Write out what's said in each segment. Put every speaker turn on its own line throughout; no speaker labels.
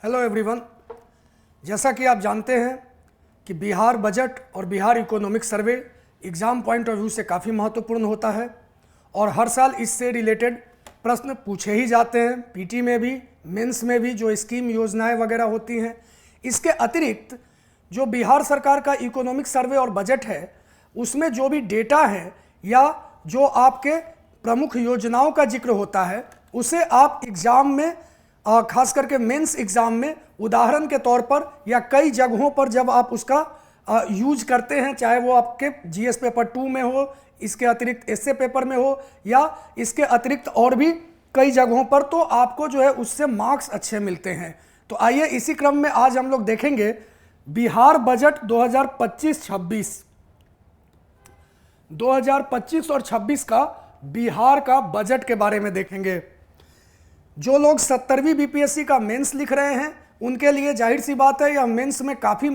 Hello everyone. जैसा कि आप जानते हैं कि बिहार बजट और Bihar economic survey exam point of view से काफ़ी महत्वपूर्ण होता है और हर साल इससे रिलेटेड प्रश्न पूछे ही जाते हैं, पीटी में भी, मेंस में भी, जो स्कीम योजनाएं वगैरह होती हैं। इसके अतिरिक्त जो बिहार सरकार का इकोनॉमिक सर्वे और बजट है उसमें जो भी डेटा है या जो आपके प्रमुख योजनाओं का जिक्र होता है उसे आप एग्ज़ाम में खास करके मेंस एग्ज़ाम में उदाहरण के तौर पर या कई जगहों पर जब आप उसका यूज करते हैं, चाहे वो आपके जीएस पेपर 2 में हो, इसके अतिरिक्त एसए पेपर में हो या इसके अतिरिक्त और भी कई जगहों पर, तो आपको जो है उससे मार्क्स अच्छे मिलते हैं। तो आइए इसी क्रम में आज हम लोग देखेंगे बिहार बजट 2025-26 और 26 का बिहार का बजट के बारे में देखेंगे। जो लोग 70वीं बीपीएससी का मेंस लिख रहे हैं उनके लिए जाहिर सी बात है यह मेंस में काफ़ी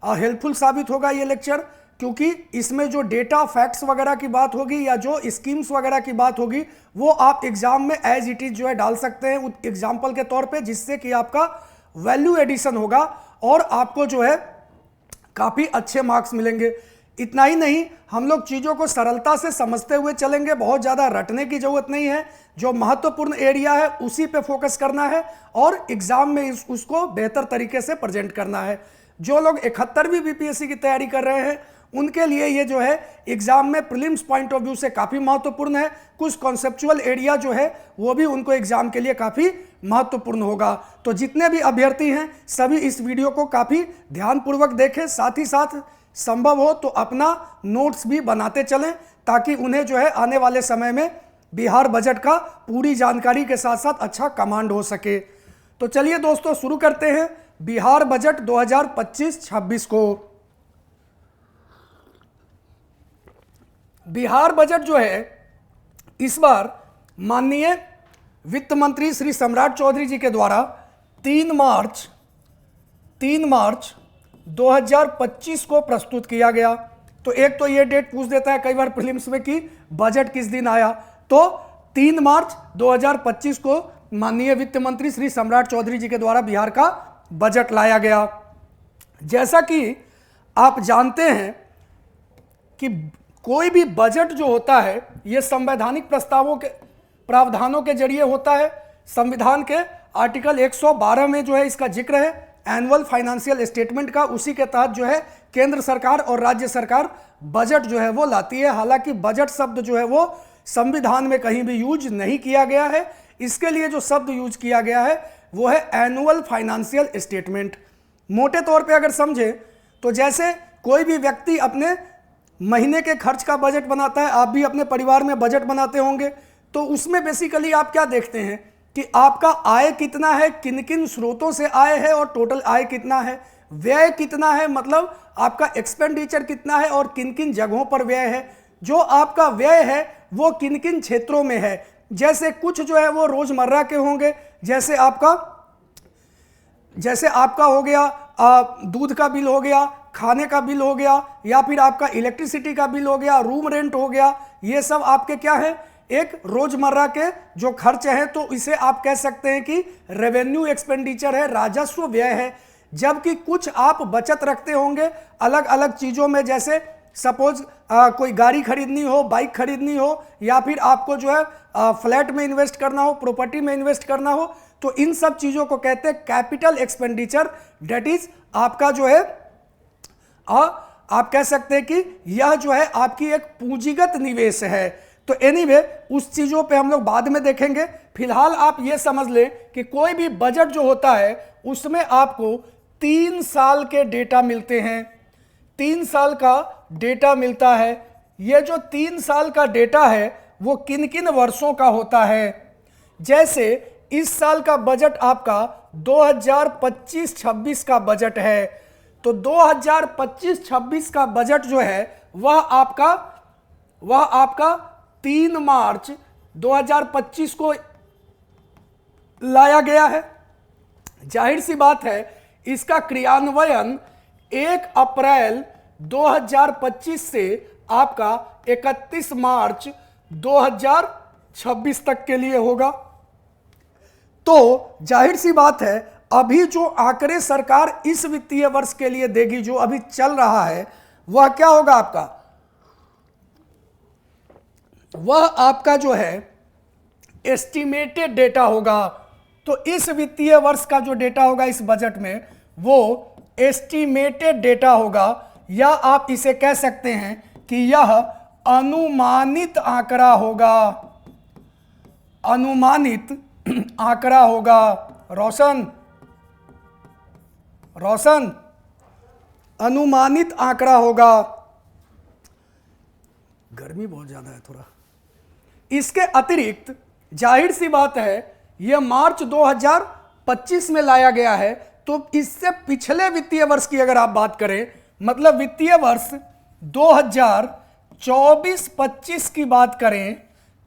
हेल्पफुल साबित होगा ये लेक्चर, क्योंकि इसमें जो डेटा फैक्ट्स वगैरह की बात होगी या जो स्कीम्स वगैरह की बात होगी वो आप एग्जाम में एज इट इज जो है डाल सकते हैं एग्जाम्पल के तौर पे, जिससे कि आपका वैल्यू एडिशन होगा और आपको जो है काफ़ी अच्छे मार्क्स मिलेंगे। इतना ही नहीं, हम लोग चीज़ों को सरलता से समझते हुए चलेंगे, बहुत ज़्यादा रटने की जरूरत नहीं है। जो महत्वपूर्ण एरिया है उसी पे फोकस करना है और एग्जाम में उसको बेहतर तरीके से प्रेजेंट करना है। जो लोग 71वीं बीपीएससी की तैयारी कर रहे हैं उनके लिए ये जो है एग्जाम में प्रीलिम्स पॉइंट ऑफ व्यू से काफ़ी महत्वपूर्ण है। कुछ कॉन्सेप्चुअल एरिया जो है वो भी उनको एग्जाम के लिए काफ़ी महत्वपूर्ण होगा। तो जितने भी अभ्यर्थी हैं सभी इस वीडियो को काफ़ी ध्यानपूर्वक देखें, साथ ही साथ संभव हो तो अपना नोट्स भी बनाते चलें ताकि उन्हें जो है आने वाले समय में बिहार बजट का पूरी जानकारी के साथ साथ अच्छा कमांड हो सके। तो चलिए दोस्तों शुरू करते हैं बिहार बजट 2025-26 को। बिहार बजट जो है इस बार माननीय वित्त मंत्री श्री सम्राट चौधरी जी के द्वारा 3 मार्च 2025 को प्रस्तुत किया गया। तो एक तो ये डेट पूछ देता है कई बार प्रीलिम्स में कि बजट किस दिन आया, तो 3 मार्च 2025 को माननीय वित्त मंत्री श्री सम्राट चौधरी जी के द्वारा बिहार का बजट लाया गया। जैसा कि आप जानते हैं कि कोई भी बजट जो होता है ये संवैधानिक प्रावधानों के जरिए होता है। संविधान के आर्टिकल 112 में जो है इसका जिक्र है एनुअल फाइनेंशियल स्टेटमेंट का, उसी के तहत जो है केंद्र सरकार और राज्य सरकार बजट जो है वो लाती है। हालांकि बजट शब्द जो है वो संविधान में कहीं भी यूज नहीं किया गया है। इसके लिए जो शब्द यूज किया गया है वो है एनुअल फाइनेंशियल स्टेटमेंट। मोटे तौर पे अगर समझें तो जैसे कोई भी व्यक्ति अपने महीने के खर्च का बजट बनाता है, आप भी अपने परिवार में बजट बनाते होंगे, तो उसमें बेसिकली आप क्या देखते हैं कि आपका आय कितना है, किन किन स्रोतों से आय है और टोटल आय कितना है, व्यय कितना है, मतलब आपका एक्सपेंडिचर कितना है और किन किन जगहों पर व्यय है, जो आपका व्यय है वो किन किन क्षेत्रों में है। जैसे कुछ जो है वो रोजमर्रा के होंगे, जैसे आपका हो गया दूध का बिल हो गया, खाने का बिल हो गया, या फिर आपका इलेक्ट्रिसिटी का बिल हो गया, रूम रेंट हो गया, ये सब आपके क्या है एक रोजमर्रा के जो खर्च हैं। तो इसे आप कह सकते हैं कि रेवेन्यू एक्सपेंडिचर है, राजस्व व्यय है। जबकि कुछ आप बचत रखते होंगे अलग अलग चीजों में, जैसे सपोज कोई गाड़ी खरीदनी हो, बाइक खरीदनी हो, या फिर आपको जो है फ्लैट में इन्वेस्ट करना हो, प्रॉपर्टी में इन्वेस्ट करना हो, तो इन सब चीजों को कहते हैं कैपिटल एक्सपेंडिचर। डेट इज आपका जो है आप कह सकते हैं कि यह जो है आपकी एक पूंजीगत निवेश है। तो एनीवे उस चीजों पे हम लोग बाद में देखेंगे। फिलहाल आप ये समझ लें कि कोई भी बजट जो होता है उसमें आपको 3 साल के डेटा मिलते हैं, 3 साल का डेटा मिलता है। ये जो 3 साल का डेटा है वो किन किन वर्षों का होता है। जैसे इस साल का बजट आपका 2025-26 का बजट है, तो 2025-26 का बजट जो है वह आपका 3 मार्च 2025 को लाया गया है। जाहिर सी बात है इसका क्रियान्वयन 1 अप्रैल 2025 से आपका 31 मार्च 2026 तक के लिए होगा। तो जाहिर सी बात है अभी जो आंकड़े सरकार इस वित्तीय वर्ष के लिए देगी, जो अभी चल रहा है, वह क्या होगा आपका? वह आपका जो है एस्टिमेटेड डेटा होगा। तो इस वित्तीय वर्ष का जो डेटा होगा इस बजट में, वो एस्टिमेटेड डेटा होगा, या आप इसे कह सकते हैं कि यह अनुमानित आंकड़ा होगा। अनुमानित आंकड़ा होगा। रोशन अनुमानित आंकड़ा होगा। गर्मी बहुत ज्यादा है थोड़ा। इसके अतिरिक्त जाहिर सी बात है यह मार्च 2025 में लाया गया है, तो इससे पिछले वित्तीय वर्ष की अगर आप बात करें, मतलब वित्तीय वर्ष 2024-25 की बात करें,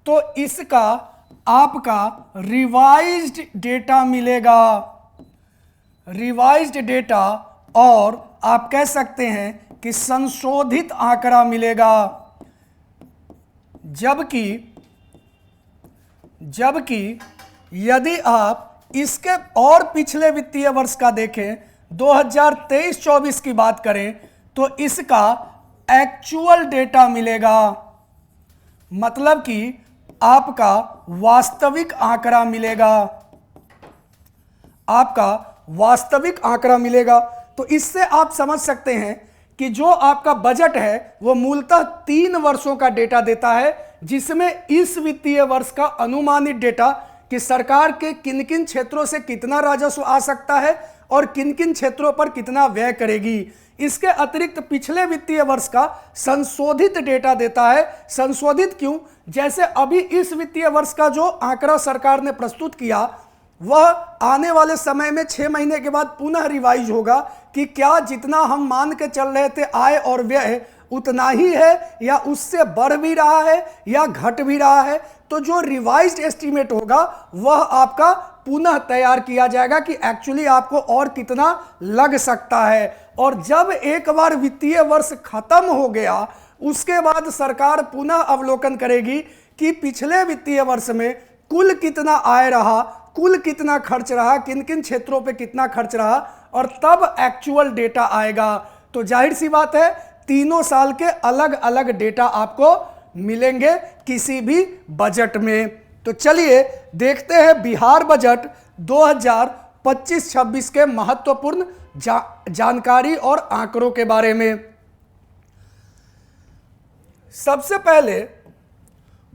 तो इसका आपका रिवाइज्ड डेटा मिलेगा। रिवाइज्ड डेटा, और आप कह सकते हैं कि संशोधित आंकड़ा मिलेगा। जबकि यदि आप इसके और पिछले वित्तीय वर्ष का देखें, 2023-24 की बात करें, तो इसका एक्चुअल डेटा मिलेगा। मतलब कि आपका वास्तविक आंकड़ा मिलेगा। आपका वास्तविक आंकड़ा मिलेगा। तो इससे आप समझ सकते हैं कि जो आपका बजट है वो मूलतः 3 वर्षों का डेटा देता है, जिसमें इस वित्तीय वर्ष का अनुमानित डेटा कि सरकार के किन किन क्षेत्रों से कितना राजस्व आ सकता है और किन किन क्षेत्रों पर कितना व्यय करेगी। इसके अतिरिक्त पिछले वित्तीय वर्ष का संशोधित डेटा देता है। संशोधित क्यों? जैसे अभी इस वित्तीय वर्ष का जो आंकड़ा सरकार ने प्रस्तुत किया, वह आने वाले समय में 6 महीने के बाद पुनः रिवाइज होगा कि क्या जितना हम मान के चल रहे थे आय और व्यय उतना ही है, या उससे बढ़ भी रहा है, या घट भी रहा है। तो जो रिवाइज्ड एस्टीमेट होगा वह आपका पुनः तैयार किया जाएगा कि एक्चुअली आपको और कितना लग सकता है। और जब एक बार वित्तीय वर्ष खत्म हो गया, उसके बाद सरकार पुनः अवलोकन करेगी कि पिछले वित्तीय वर्ष में कुल कितना आय रहा, कुल कितना खर्च रहा, किन किन क्षेत्रों पे कितना खर्च रहा, और तब एक्चुअल डेटा आएगा। तो जाहिर सी बात है तीनों साल के अलग अलग डेटा आपको मिलेंगे किसी भी बजट में। तो चलिए देखते हैं बिहार बजट 2025-26 के महत्वपूर्ण जानकारी और आंकड़ों के बारे में। सबसे पहले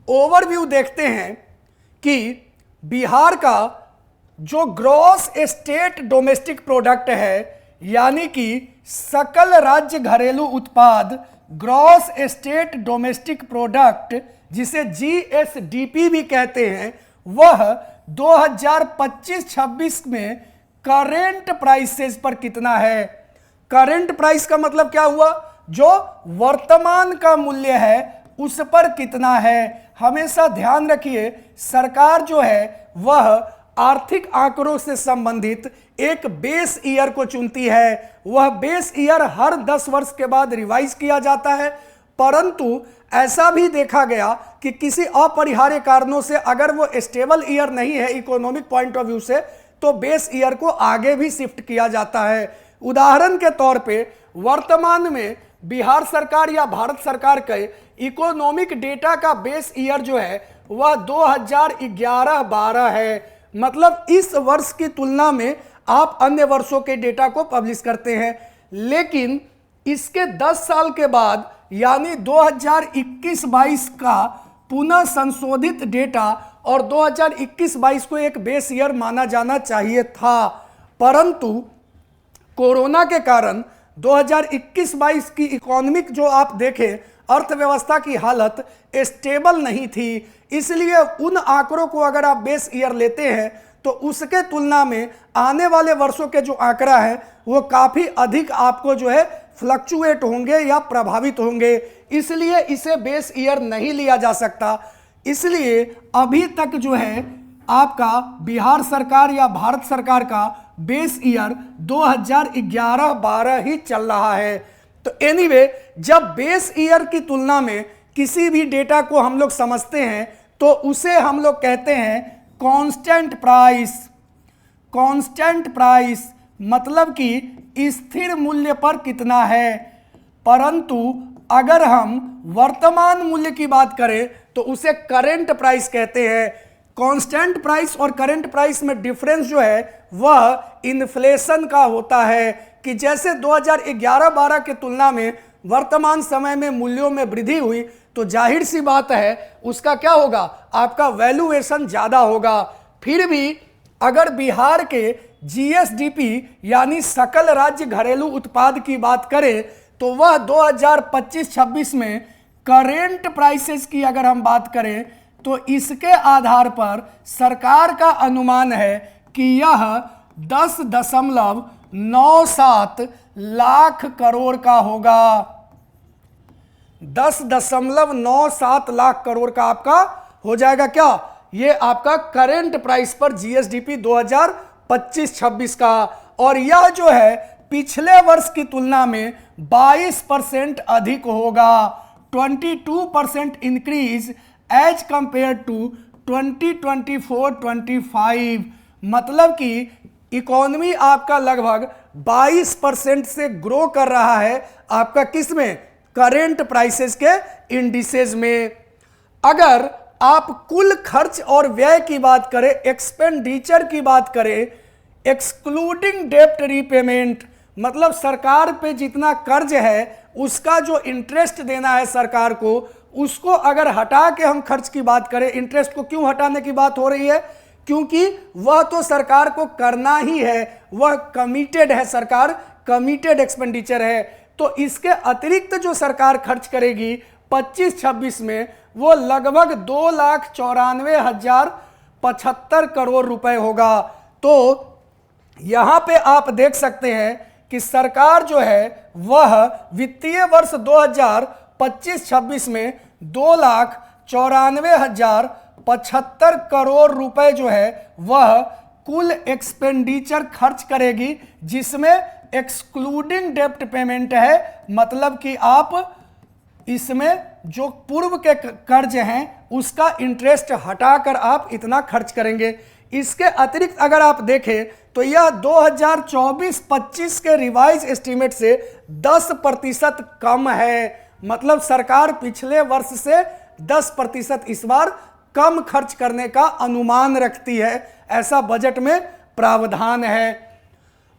ओवरव्यू देखते हैं कि बिहार का जो ग्रॉस स्टेट डोमेस्टिक प्रोडक्ट है, यानी कि सकल राज्य घरेलू उत्पाद, ग्रॉस स्टेट डोमेस्टिक प्रोडक्ट, जिसे जीएसडीपी भी कहते हैं, वह 2025-26 में करेंट प्राइसेस पर कितना है। करेंट प्राइस का मतलब क्या हुआ? जो वर्तमान का मूल्य है उस पर कितना है। हमेशा ध्यान रखिए सरकार जो है वह आर्थिक आंकड़ों से संबंधित एक बेस ईयर को चुनती है। वह बेस ईयर हर 10 वर्ष के बाद रिवाइज किया जाता है, परंतु ऐसा भी देखा गया कि किसी अपरिहार्य कारणों से अगर वो स्टेबल ईयर नहीं है इकोनॉमिक पॉइंट ऑफ व्यू से, तो बेस ईयर को आगे भी शिफ्ट किया जाता है। उदाहरण के तौर पे वर्तमान में बिहार सरकार या भारत सरकार के इकोनॉमिक डेटा का बेस ईयर जो है वह 2011-12 है। मतलब इस वर्ष की तुलना में आप अन्य वर्षों के डेटा को पब्लिश करते हैं, लेकिन इसके 10 साल के बाद यानी 2021-22 का पुनः संशोधित डेटा और 2021-22 को एक बेस ईयर माना जाना चाहिए था, परंतु कोरोना के कारण 2021-22 की इकोनॉमिक जो आप देखें अर्थव्यवस्था की हालत स्टेबल नहीं थी, इसलिए उन आंकड़ों को अगर आप बेस ईयर लेते हैं तो उसके तुलना में आने वाले वर्षों के जो आंकड़ा है वो काफ़ी अधिक आपको जो है फ्लक्चुएट होंगे या प्रभावित होंगे, इसलिए इसे बेस ईयर नहीं लिया जा सकता। इसलिए अभी तक जो है आपका बिहार सरकार या भारत सरकार का बेस ईयर 2011-12 ही चल रहा है। तो एनीवे, जब बेस ईयर की तुलना में किसी भी डेटा को हम लोग समझते हैं तो उसे हम लोग कहते हैं कांस्टेंट प्राइस। कांस्टेंट प्राइस मतलब कि स्थिर मूल्य पर कितना है, परंतु अगर हम वर्तमान मूल्य की बात करें तो उसे करंट प्राइस कहते हैं। कांस्टेंट प्राइस और करंट प्राइस में डिफरेंस जो है वह इन्फ्लेशन का होता है कि जैसे 2011-12 के तुलना में वर्तमान समय में मूल्यों में वृद्धि हुई तो जाहिर सी बात है उसका क्या होगा, आपका वैल्यूएशन ज्यादा होगा। फिर भी अगर बिहार के जीएसडीपी यानी सकल राज्य घरेलू उत्पाद की बात करें तो वह 2025-26 में करेंट प्राइसेस की अगर हम बात करें तो इसके आधार पर सरकार का अनुमान है कि यह 10.97 लाख करोड़ का होगा। 10.97 लाख करोड़ का आपका हो जाएगा क्या, ये आपका करंट प्राइस पर जीएसडीपी 2025-26 का। और यह जो है पिछले वर्ष की तुलना में 22% अधिक होगा, 22% इंक्रीज एज कंपेयर टू 2024-25। मतलब कि इकोनॉमी आपका लगभग 22% से ग्रो कर रहा है आपका किस में, करेंट प्राइसेस के इंडिसेस में। अगर आप कुल खर्च और व्यय की बात करें, एक्सपेंडिचर की बात करें, एक्सक्लूडिंग डेप्ट रीपेमेंट मतलब सरकार पे जितना कर्ज है उसका जो इंटरेस्ट देना है सरकार को, उसको अगर हटा के हम खर्च की बात करें, इंटरेस्ट को क्यों हटाने की बात हो रही है, क्योंकि वह तो सरकार को करना ही है, वह कमिटेड है, सरकार कमिटेड एक्सपेंडिचर है। तो इसके अतिरिक्त जो सरकार खर्च करेगी 25-26 में वो लगभग 2,94,075 करोड़ रुपए होगा। तो यहां पे आप देख सकते हैं कि सरकार जो है वह वित्तीय वर्ष 2025-26 में 2,94,075 करोड़ रुपए जो है वह कुल एक्सपेंडिचर खर्च करेगी, जिसमें एक्सक्लूडिंग डेप्ट पेमेंट है, मतलब कि आप इसमें जो पूर्व के कर्ज हैं उसका इंटरेस्ट हटाकर आप इतना खर्च करेंगे। इसके अतिरिक्त अगर आप देखें तो यह 2024-25 के रिवाइज एस्टीमेट से 10% कम है, मतलब सरकार पिछले वर्ष से 10% इस बार कम खर्च करने का अनुमान रखती है, ऐसा बजट में प्रावधान है।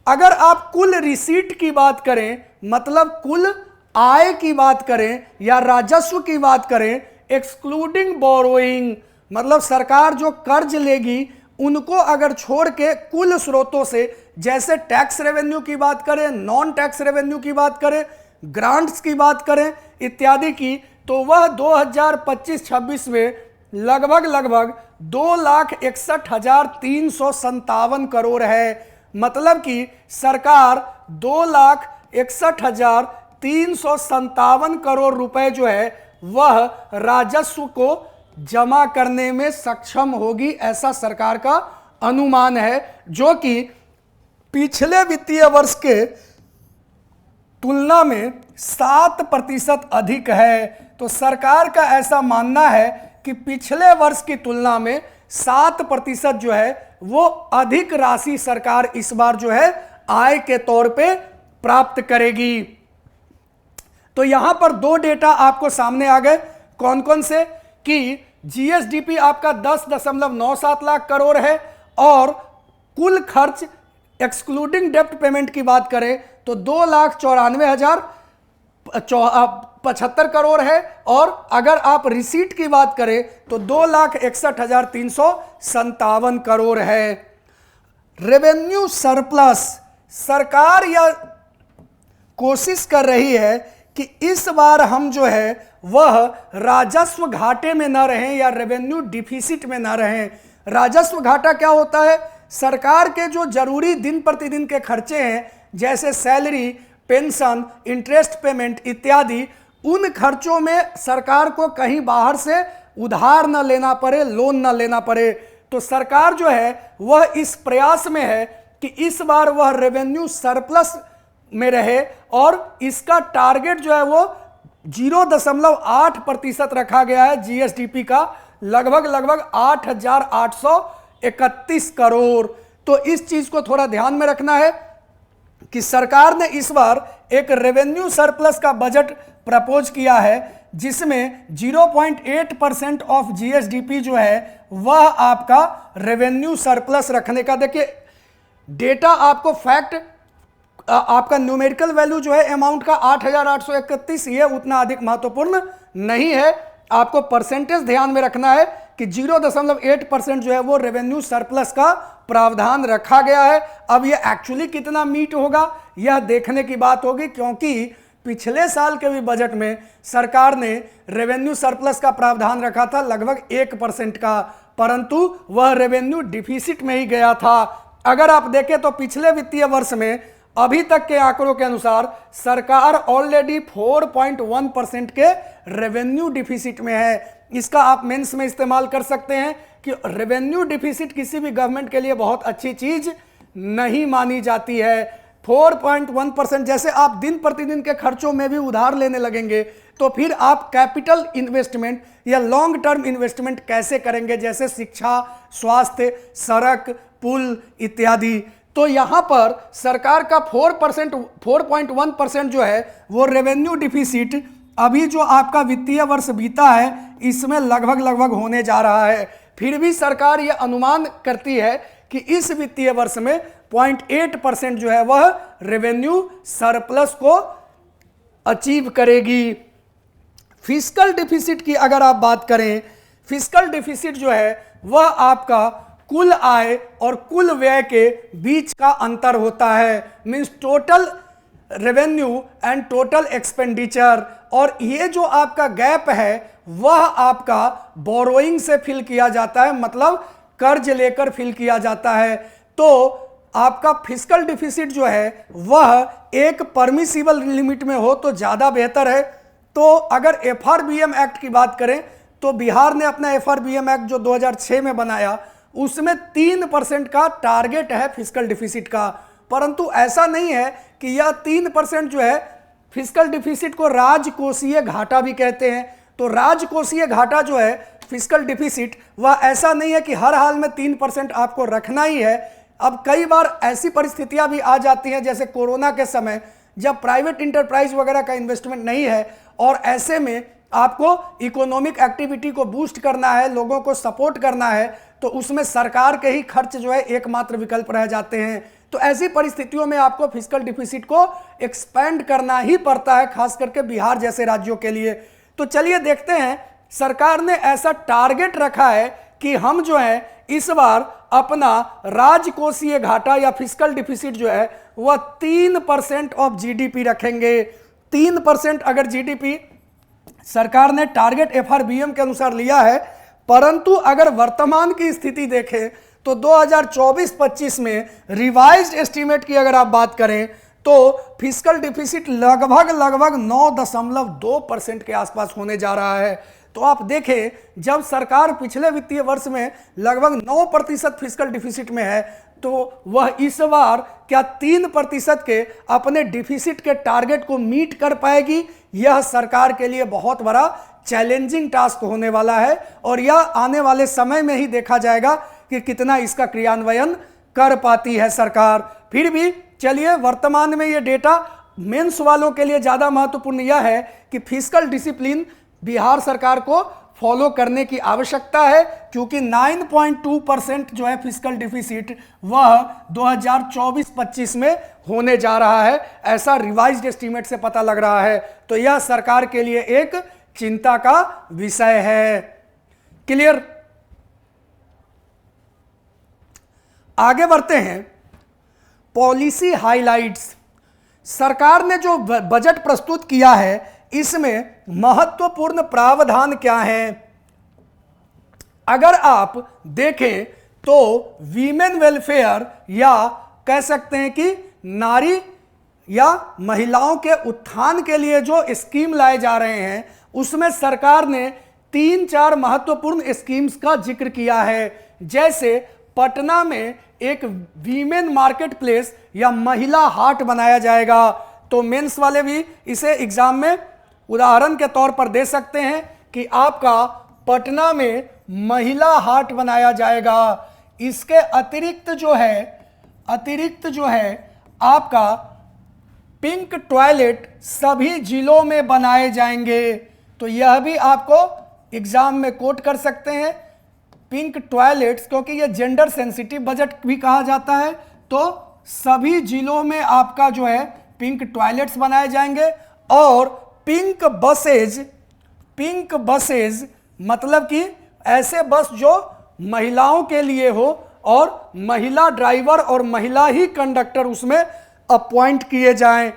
अगर आप कुल रिसीट की बात करें, मतलब कुल आय की बात करें या राजस्व की बात करें, एक्सक्लूडिंग बोरोइंग मतलब सरकार जो कर्ज लेगी उनको अगर छोड़ के कुल स्रोतों से, जैसे टैक्स रेवेन्यू की बात करें, नॉन टैक्स रेवेन्यू की बात करें, ग्रांट्स की बात करें इत्यादि की, तो वह 2025-26 में लगभग 2,61,357 करोड़ है। मतलब कि सरकार 2,61,357 करोड़ रुपए जो है वह राजस्व को जमा करने में सक्षम होगी, ऐसा सरकार का अनुमान है, जो कि पिछले वित्तीय वर्ष के तुलना में 7% अधिक है। तो सरकार का ऐसा मानना है कि पिछले वर्ष की तुलना में 7% जो है वो अधिक राशि सरकार इस बार जो है आय के तौर पे प्राप्त करेगी। तो यहां पर दो डेटा आपको सामने आ गए, कौन कौन से, कि जीएसडीपी आपका 10.97 लाख करोड़ है और कुल खर्च एक्सक्लूडिंग डेप्ट पेमेंट की बात करें तो 2,94,075 करोड़ है, और अगर आप रिसीट की बात करें तो 2,61,357 करोड़ है। रेवेन्यू सरप्लस, सरकार यह कोशिश कर रही है कि इस बार हम जो है वह राजस्व घाटे में ना रहें या रेवेन्यू डिफिसिट में ना रहें। राजस्व घाटा क्या होता है, सरकार के जो जरूरी दिन प्रतिदिन के खर्चे हैं जैसे सैलरी, पेंशन, इंटरेस्ट पेमेंट इत्यादि, उन खर्चों में सरकार को कहीं बाहर से उधार न लेना पड़े, लोन न लेना पड़े। तो सरकार जो है वह इस प्रयास में है कि इस बार वह रेवेन्यू सरप्लस में रहे और इसका टारगेट जो है वो 0.8% रखा गया है जीएसडीपी का, लगभग 8,831 करोड़। तो इस चीज को थोड़ा ध्यान में रखना है कि सरकार ने इस बार एक रेवेन्यू सरप्लस का बजट प्रपोज किया है, जिसमें 0.8% ऑफ जीएसडीपी जो है वह आपका रेवेन्यू सरप्लस रखने का। देखिए डेटा आपको फैक्ट, आपका न्यूमेरिकल वैल्यू जो है अमाउंट का 8,831, ये उतना अधिक महत्वपूर्ण नहीं है। आपको परसेंटेज ध्यान में रखना है कि 0.8% जो है वो रेवेन्यू सरप्लस का प्रावधान रखा गया है। अब ये एक्चुअली कितना मीट होगा यह देखने की बात होगी, क्योंकि पिछले साल के भी बजट में सरकार ने रेवेन्यू सरप्लस का प्रावधान रखा था लगभग 1% का, परंतु वह रेवेन्यू डिफिसिट में ही गया था। अगर आप देखें तो पिछले वित्तीय वर्ष में अभी तक के आंकड़ों के अनुसार सरकार ऑलरेडी 4.1% के रेवेन्यू डिफिसिट में है। इसका आप मेंस में इस्तेमाल कर सकते हैं कि रेवेन्यू डिफिसिट किसी भी गवर्नमेंट के लिए बहुत अच्छी चीज नहीं मानी जाती है। 4.1%, जैसे आप दिन प्रतिदिन के खर्चों में भी उधार लेने लगेंगे तो फिर आप कैपिटल इन्वेस्टमेंट या लॉन्ग टर्म इन्वेस्टमेंट कैसे करेंगे, जैसे शिक्षा, स्वास्थ्य, सड़क, पुल इत्यादि। तो यहां पर सरकार का 4.1% जो है वो रेवेन्यू डिफिसिट अभी जो आपका वित्तीय वर्ष बीता है इसमें लगभग होने जा रहा है। फिर भी सरकार ये अनुमान करती है कि इस वित्तीय वर्ष में 0.8% जो है वह रेवेन्यू सरप्लस को अचीव करेगी। फिस्कल डिफिसिट की अगर आप बात करें, फिस्कल डिफिसिट जो है वह आपका कुल आय और कुल व्यय के बीच का अंतर होता है, means total revenue and total expenditure. और ये जो आपका गैप है वह आपका बोरोइंग से फिल किया जाता है, मतलब कर्ज लेकर फिल किया जाता है। तो आपका फिस्कल डिफिसिट जो है वह एक परमिसिबल लिमिट में हो तो ज़्यादा बेहतर है। तो अगर एफआरबीएम एक्ट की बात करें तो बिहार ने अपना एफआरबीएम एक्ट जो 2006 में बनाया उसमें 3% का टारगेट है फिस्कल डिफिसिट का, परंतु ऐसा नहीं है कि यह 3% जो है फिस्कल डिफिसिट को राजकोषीय घाटा भी कहते हैं। तो राजकोषीय घाटा जो है फिस्कल डिफिसिट वह ऐसा नहीं है कि हर हाल में 3% आपको रखना ही है। अब कई बार ऐसी परिस्थितियां भी आ जाती हैं, जैसे कोरोना के समय जब प्राइवेट इंटरप्राइज वगैरह का इन्वेस्टमेंट नहीं है और ऐसे में आपको इकोनॉमिक एक्टिविटी को बूस्ट करना है, लोगों को सपोर्ट करना है, तो उसमें सरकार के ही खर्च जो है एकमात्र विकल्प रह जाते हैं। तो ऐसी परिस्थितियों में आपको फिस्कल डिफिसिट को एक्सपेंड करना ही पड़ता है, खास करके बिहार जैसे राज्यों के लिए। तो चलिए देखते हैं, सरकार ने ऐसा टारगेट रखा है कि हम जो है इस बार अपना राजकोषीय घाटा या फिस्कल डिफिसिट जो है वह 3% ऑफ जीडीपी रखेंगे। 3% अगर जीडीपी सरकार ने टारगेट एफआरबीएम के अनुसार लिया है, परंतु अगर वर्तमान की स्थिति देखें तो 2024-25 में रिवाइज्ड एस्टीमेट की अगर आप बात करें तो फिस्कल डिफिसिट लगभग 9.2% के आसपास होने जा रहा है। तो आप देखें, जब सरकार पिछले वित्तीय वर्ष में लगभग 9% फिस्कल डिफिसिट में है, तो वह इस बार क्या 3% के अपने डिफिसिट के टारगेट को मीट कर पाएगी? यह सरकार के लिए बहुत बड़ा चैलेंजिंग टास्क होने वाला है और यह आने वाले समय में ही देखा जाएगा कि कितना इसका क्रियान्वयन कर पाती है सरकार। फिर भी चलिए, वर्तमान में यह डेटा मेंस वालों के लिए ज्यादा महत्वपूर्ण यह है कि फिस्कल डिसिप्लिन बिहार सरकार को फॉलो करने की आवश्यकता है, क्योंकि 9.2% जो है फिस्कल डिफिसिट वह 2024-25 में होने जा रहा है, ऐसा रिवाइज्ड एस्टीमेट से पता लग रहा है। तो यह सरकार के लिए एक चिंता का विषय है। क्लियर? आगे बढ़ते हैं, पॉलिसी हाइलाइट्स। सरकार ने जो बजट प्रस्तुत किया है इसमें महत्वपूर्ण प्रावधान क्या है? अगर आप देखें तो वीमेन वेलफेयर या कह सकते हैं कि नारी या महिलाओं के उत्थान के लिए जो स्कीम लाए जा रहे हैं उसमें सरकार ने 3-4 महत्वपूर्ण स्कीम्स का जिक्र किया है। जैसे पटना में एक वीमेन मार्केट प्लेस या महिला हाट बनाया जाएगा। तो मेंस वाले भी इसे एग्जाम में उदाहरण के तौर पर दे सकते हैं कि आपका पटना में महिला हाट बनाया जाएगा। इसके अतिरिक्त जो है अतिरिक्त जो है आपका पिंक टॉयलेट सभी जिलों में बनाए जाएंगे। तो यह भी आपको एग्जाम में कोट कर सकते हैं, पिंक टॉयलेट्स, क्योंकि यह जेंडर सेंसिटिव बजट भी कहा जाता है। तो सभी जिलों में आपका जो है पिंक टॉयलेट्स बनाए जाएंगे। और पिंक बसेज मतलब कि ऐसे बस जो महिलाओं के लिए हो और महिला ड्राइवर और महिला ही कंडक्टर उसमें अपॉइंट किए जाएं।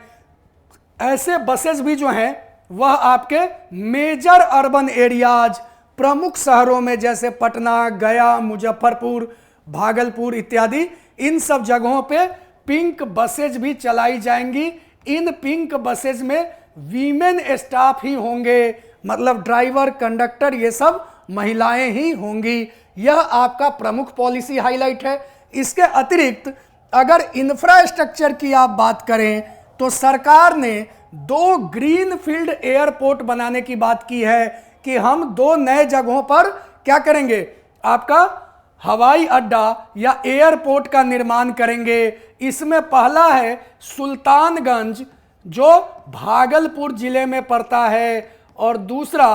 ऐसे बसेस भी जो हैं वह आपके मेजर अर्बन एरियाज, प्रमुख शहरों में जैसे पटना, गया, मुजफ्फरपुर, भागलपुर इत्यादि, इन सब जगहों पे पिंक बसेज भी चलाई जाएंगी। इन पिंक बसेज में वीमेन स्टाफ ही होंगे, मतलब ड्राइवर, कंडक्टर ये सब महिलाएं ही होंगी। यह आपका प्रमुख पॉलिसी हाईलाइट है। इसके अतिरिक्त अगर इंफ्रास्ट्रक्चर की आप बात करें तो सरकार ने 2 ग्रीन फील्ड एयरपोर्ट बनाने की बात की है कि हम 2 नए जगहों पर क्या करेंगे, आपका हवाई अड्डा या एयरपोर्ट का निर्माण करेंगे। इसमें पहला है सुल्तानगंज जो भागलपुर जिले में पड़ता है, और दूसरा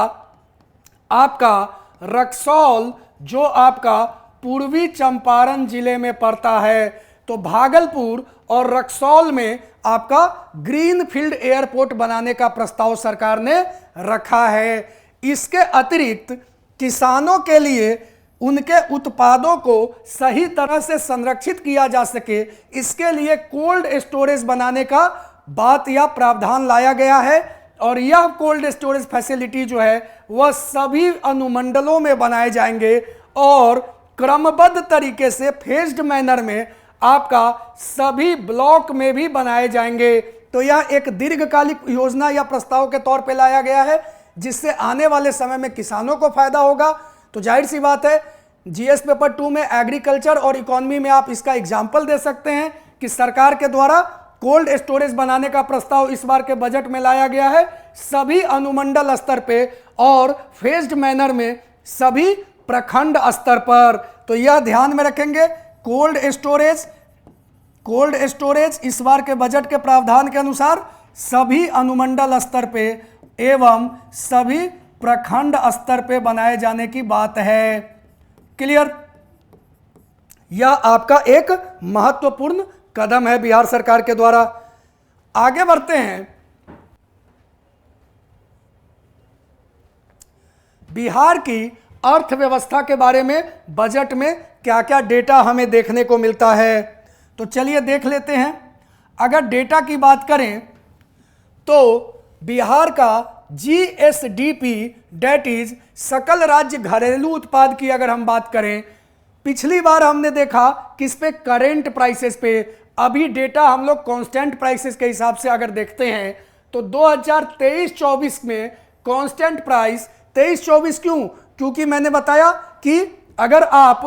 आपका रक्सौल जो आपका पूर्वी चंपारण जिले में पड़ता है। तो भागलपुर और रक्सौल में आपका ग्रीन फील्ड एयरपोर्ट बनाने का प्रस्ताव सरकार ने रखा है। इसके अतिरिक्त किसानों के लिए उनके उत्पादों को सही तरह से संरक्षित किया जा सके, इसके लिए कोल्ड स्टोरेज बनाने का बात या प्रावधान लाया गया है। और यह कोल्ड स्टोरेज फैसिलिटी जो है वह सभी अनुमंडलों में बनाए जाएंगे और क्रमबद्ध तरीके से फेज्ड मैनर में आपका सभी ब्लॉक में भी बनाए जाएंगे। तो यह एक दीर्घकालिक योजना या प्रस्ताव के तौर पे लाया गया है जिससे आने वाले समय में किसानों को फायदा होगा। तो जाहिर सी बात है जीएस पेपर 2 में एग्रीकल्चर और इकोनॉमी में आप इसका एग्जाम्पल दे सकते हैं कि सरकार के द्वारा कोल्ड स्टोरेज बनाने का प्रस्ताव इस बार के बजट में लाया गया है सभी अनुमंडल स्तर पे और फेज्ड मैनर में सभी प्रखंड स्तर पर। तो यह ध्यान में रखेंगे, कोल्ड स्टोरेज इस बार के बजट के प्रावधान के अनुसार सभी अनुमंडल स्तर पे एवं सभी प्रखंड स्तर पे बनाए जाने की बात है। क्लियर? यह आपका एक महत्वपूर्ण कदम है बिहार सरकार के द्वारा। आगे बढ़ते हैं। बिहार की अर्थव्यवस्था के बारे में बजट में क्या क्या डेटा हमें देखने को मिलता है, तो चलिए देख लेते हैं। अगर डेटा की बात करें तो बिहार का जीएसडीपी डेट इज सकल राज्य घरेलू उत्पाद की अगर हम बात करें, पिछली बार हमने देखा किस पे, करेंट प्राइसेस पे। अभी डेटा हम लोग कांस्टेंट प्राइसेस के हिसाब से अगर देखते हैं तो 2023-24 में कांस्टेंट प्राइस 23-24 क्यों? क्योंकि मैंने बताया कि अगर आप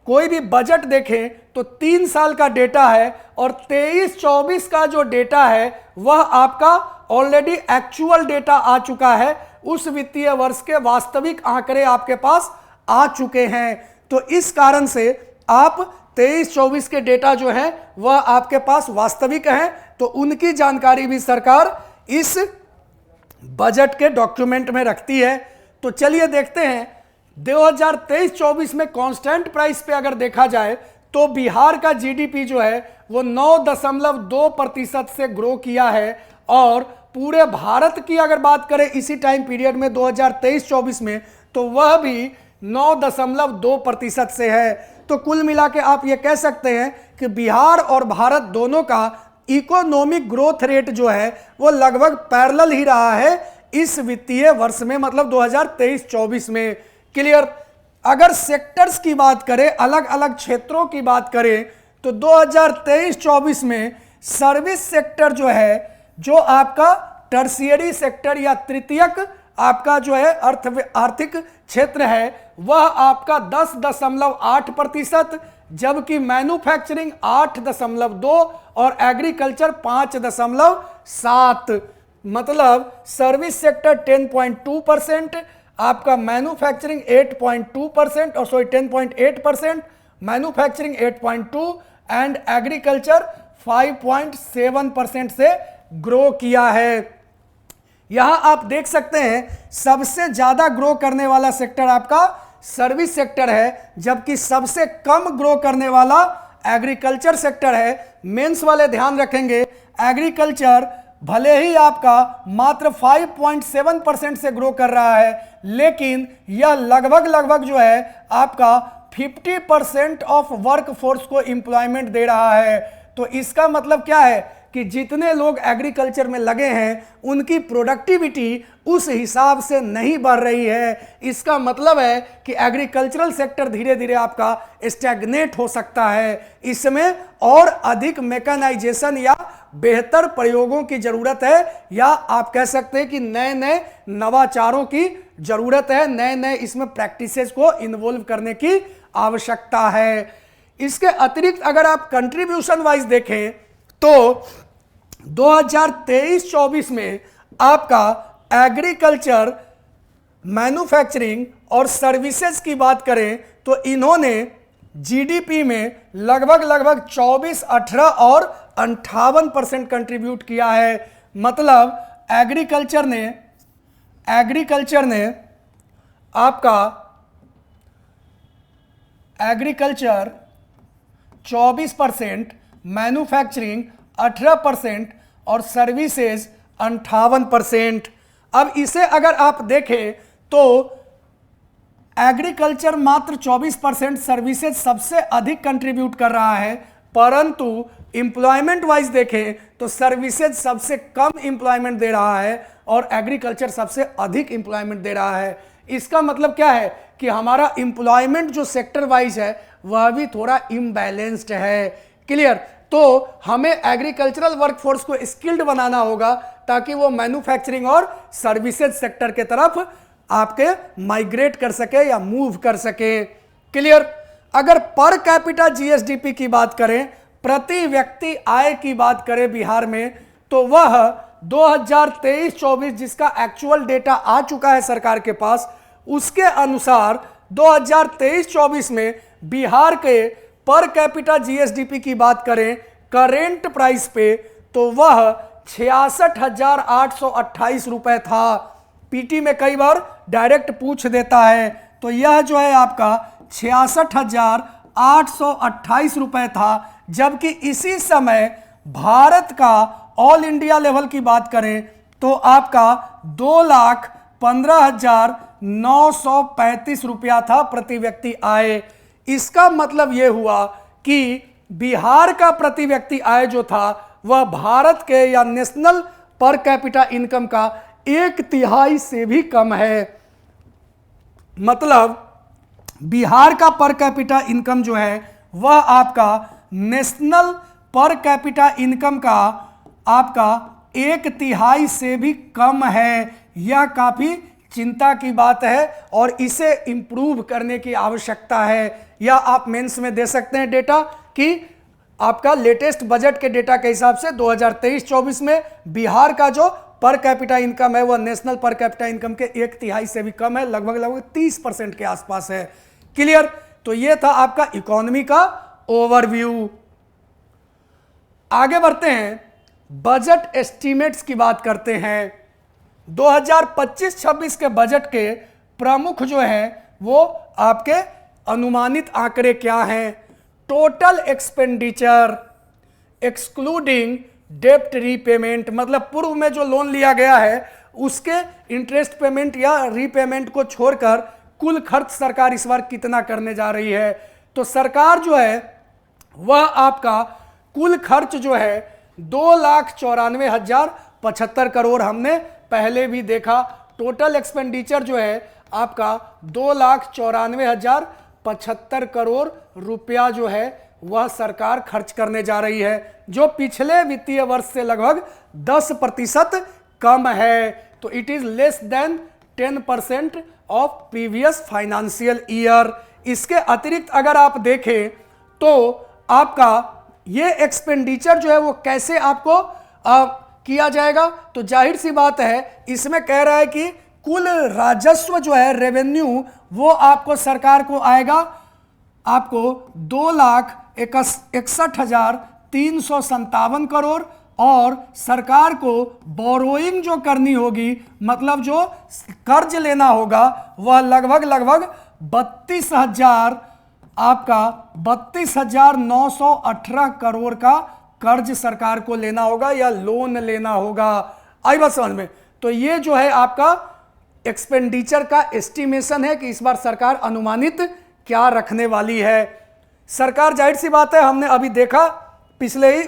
कोई भी बजट देखें तो 3 साल का डेटा है और 23-24 का जो डेटा है वह आपका ऑलरेडी एक्चुअल डेटा आ चुका है, उस वित्तीय वर्ष के वास्तविक आंकड़े आपके पास आ चुके हैं। तो इस कारण से आप 23-24 के डेटा जो है वह आपके पास वास्तविक है, तो उनकी जानकारी भी सरकार इस बजट के डॉक्यूमेंट में रखती है। तो चलिए देखते हैं 2023-24 में कांस्टेंट प्राइस पे अगर देखा जाए तो बिहार का जीडीपी जो है वो 9.2% से ग्रो किया है और पूरे भारत की अगर बात करें इसी टाइम पीरियड में 2023-24 में तो वह भी 9.2% से है। तो कुल मिला के आप ये कह सकते हैं कि बिहार और भारत दोनों का इकोनॉमिक ग्रोथ रेट जो है वो लगभग पैरेलल ही रहा है इस वित्तीय वर्ष में, मतलब 2023-24 में। क्लियर? अगर सेक्टर्स की बात करें, अलग अलग क्षेत्रों की बात करें तो 2023-24 में सर्विस सेक्टर जो है, जो आपका टर्शियरी सेक्टर या तृतीयक आपका जो है आर्थिक क्षेत्र है, वह आपका 10.8%, जबकि मैन्युफैक्चरिंग 8.2 और एग्रीकल्चर 5.7। मतलब सर्विस सेक्टर 10.2%, आपका मैन्युफैक्चरिंग 8.2% और 10.8%, मैन्युफैक्चरिंग 8.2, एंड एग्रीकल्चर 5.7% से ग्रो किया है। यहां आप देख सकते हैं सबसे ज्यादा ग्रो करने वाला सेक्टर आपका सर्विस सेक्टर है, जबकि सबसे कम ग्रो करने वाला एग्रीकल्चर सेक्टर है। मेंस वाले ध्यान रखेंगे, एग्रीकल्चर भले ही आपका मात्र 5.7% से ग्रो कर रहा है, लेकिन यह लगभग जो है आपका 50% ऑफ वर्क फोर्स को एम्प्लॉयमेंट दे रहा है। तो इसका मतलब क्या है कि जितने लोग एग्रीकल्चर में लगे हैं उनकी प्रोडक्टिविटी उस हिसाब से नहीं बढ़ रही है। इसका मतलब है कि एग्रीकल्चरल सेक्टर धीरे धीरे आपका स्टैग्नेट हो सकता है। इसमें और अधिक मैकेनाइजेशन या बेहतर प्रयोगों की जरूरत है, या आप कह सकते हैं कि नए नए नवाचारों की जरूरत है, नए नए इसमें प्रैक्टिसेस को इन्वॉल्व करने की आवश्यकता है। इसके अतिरिक्त अगर आप कंट्रीब्यूशन वाइज देखें तो 2023-24 में आपका एग्रीकल्चर, मैन्युफैक्चरिंग और सर्विसेज की बात करें तो इन्होंने जीडीपी में लगभग 24, 18 और 58% कंट्रीब्यूट किया है। मतलब एग्रीकल्चर ने आपका 24%, मैन्युफैक्चरिंग 18% और सर्विसेज 58%। अब इसे अगर आप देखें तो एग्रीकल्चर मात्र 24%, सर्विसेज सबसे अधिक कंट्रीब्यूट कर रहा है, परंतु एम्प्लॉयमेंट वाइज देखें तो सर्विसेज सबसे कम एम्प्लॉयमेंट दे रहा है और एग्रीकल्चर सबसे अधिक एम्प्लॉयमेंट दे रहा है। इसका मतलब क्या है कि हमारा एम्प्लॉयमेंट जो सेक्टर वाइज है वह भी थोड़ा इम्बैलेंस्ड है। क्लियर? तो हमें एग्रीकल्चरल वर्कफोर्स को स्किल्ड बनाना होगा ताकि वो मैन्युफैक्चरिंग और सर्विसेज सेक्टर के तरफ आपके माइग्रेट कर सके या मूव कर सके। क्लियर? अगर पर कैपिटा जीएसडीपी की बात करें, प्रति व्यक्ति आय की बात करें बिहार में, तो वह 2023-24 जिसका एक्चुअल डेटा आ चुका है सरकार के पास, उसके अनुसार 2023-24 में बिहार के पर कैपिटा जीएसडीपी की बात करें करेंट प्राइस पे तो वह 66,828 रुपए था। पीटी में कई बार डायरेक्ट पूछ देता है, तो यह जो है आपका 66,828 रुपए था। जबकि इसी समय भारत का ऑल इंडिया लेवल की बात करें तो आपका 2,15,935 रुपया था प्रति व्यक्ति आय। इसका मतलब यह हुआ कि बिहार का प्रति व्यक्ति आय जो था वह भारत के या नेशनल पर कैपिटा इनकम का 1/3 से भी कम है। मतलब बिहार का पर कैपिटा इनकम जो है वह आपका नेशनल पर कैपिटा इनकम का आपका 1/3 से भी कम है। यह काफी चिंता की बात है और इसे इंप्रूव करने की आवश्यकता है। या आप मेंस में दे सकते हैं डेटा कि आपका लेटेस्ट बजट के डेटा के हिसाब से 2023-24 में बिहार का जो पर कैपिटा इनकम है वह नेशनल पर कैपिटा इनकम के 1/3 से भी कम है, लगभग 30% के आसपास है। क्लियर? तो यह था आपका इकोनॉमी का ओवरव्यू। आगे बढ़ते हैं, बजट एस्टीमेट्स की बात करते हैं। 2025-26 के बजट के प्रमुख जो हैं वो आपके अनुमानित आंकड़े क्या हैं? टोटल एक्सपेंडिचर एक्सक्लूडिंग डेप्ट रीपेमेंट, मतलब पूर्व में जो लोन लिया गया है उसके इंटरेस्ट पेमेंट या रीपेमेंट को छोड़कर कुल खर्च सरकार इस बार कितना करने जा रही है। तो सरकार जो है वह आपका कुल खर्च जो है 2,94,075 करोड़, हमने पहले भी देखा। टोटल एक्सपेंडिचर जो है आपका 2,94,075 करोड़ रुपया जो है वह सरकार खर्च करने जा रही है, जो पिछले वित्तीय वर्ष से लगभग 10% कम है। तो it is less than 10% of previous financial year. इसके अतिरिक्त अगर आप देखें तो आपका ये एक्सपेंडिचर जो है वो कैसे आपको किया जाएगा, तो जाहिर सी बात है इसमें कह रहा है कि कुल राजस्व जो है रेवेन्यू वो आपको सरकार को आएगा आपको 61,357 करोड़, और सरकार को बोरोइंग जो करनी होगी, मतलब जो कर्ज लेना होगा, वह लगभग 32,918 करोड़ का कर्ज सरकार को लेना होगा या लोन लेना होगा। आई बात समझ में? तो ये जो है आपका एक्सपेंडिचर का एस्टिमेशन है कि इस बार सरकार अनुमानित क्या रखने वाली है। सरकार, जाहिर सी बात है, हमने अभी देखा पिछले ही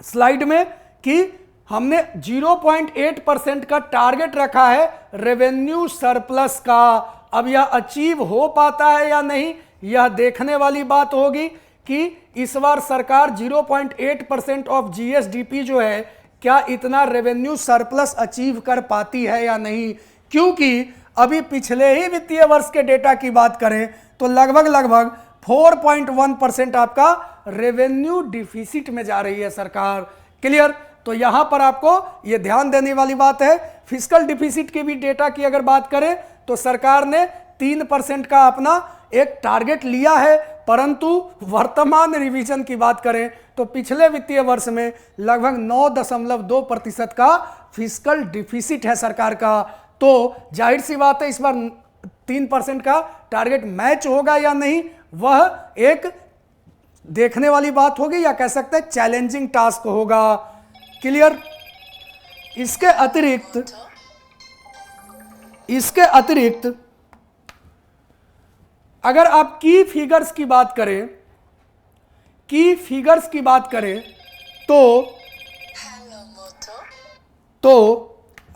स्लाइड में कि हमने 0.8% का टारगेट रखा है रेवेन्यू सरप्लस का। अब यह अचीव हो पाता है या नहीं, यह देखने वाली बात होगी कि इस बार सरकार 0.8% ऑफ जीएसडीपी जो है, क्या इतना रेवेन्यू सरप्लस अचीव कर पाती है या नहीं। क्योंकि अभी पिछले ही वित्तीय वर्ष के डेटा की बात करें तो लगभग 4.1% आपका रेवेन्यू डिफिसिट में जा रही है सरकार। क्लियर? तो यहां पर आपको यह ध्यान देने वाली बात है। फिस्कल डिफिसिट के भी डेटा की अगर बात करें तो सरकार ने 3% का अपना एक टारगेट लिया है, परंतु वर्तमान रिवीजन की बात करें तो पिछले वित्तीय वर्ष में लगभग 9.2% का फिस्कल डिफिसिट है सरकार का। तो जाहिर सी बात है, इस बार 3% का टारगेट मैच होगा या नहीं, वह एक देखने वाली बात होगी, या कह सकते हैं चैलेंजिंग टास्क होगा। क्लियर? इसके अतिरिक्त अगर आप की फिगर्स की बात करें तो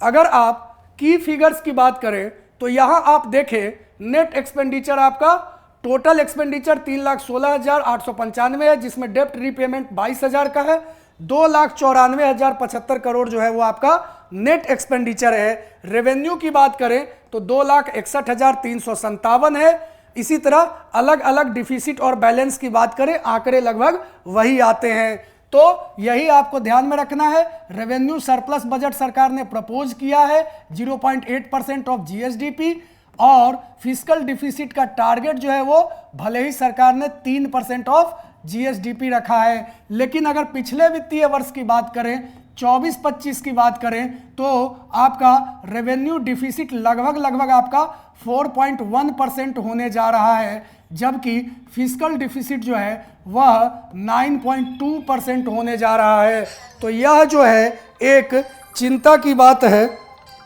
अगर आप की फिगर्स की बात करें तो यहां आप देखें नेट एक्सपेंडिचर, आपका टोटल एक्सपेंडिचर 3,16,895 है, जिसमें डेप्ट रीपेमेंट 22,000 का है। 2,94,075 करोड़ जो है वो आपका नेट एक्सपेंडिचर है। रेवेन्यू की बात करें तो 2,61,357 है। इसी तरह अलग अलग डिफिसिट और बैलेंस की बात करें, आंकड़े लगभग वही आते हैं। तो यही आपको ध्यान में रखना है। रेवेन्यू सरप्लस बजट सरकार ने प्रपोज किया है 0.8% ऑफ जीएसडीपी, और फिस्कल डिफिसिट का टारगेट जो है वो भले ही सरकार ने 3% ऑफ जीएसडीपी रखा है, लेकिन अगर पिछले वित्तीय वर्ष की बात करें 24-25 की बात करें तो आपका रेवेन्यू डिफिसिट लगभग आपका 4.1% होने जा रहा है, जबकि फिस्कल डिफिसिट जो है वह 9.2% होने जा रहा है। तो यह जो है एक चिंता की बात है,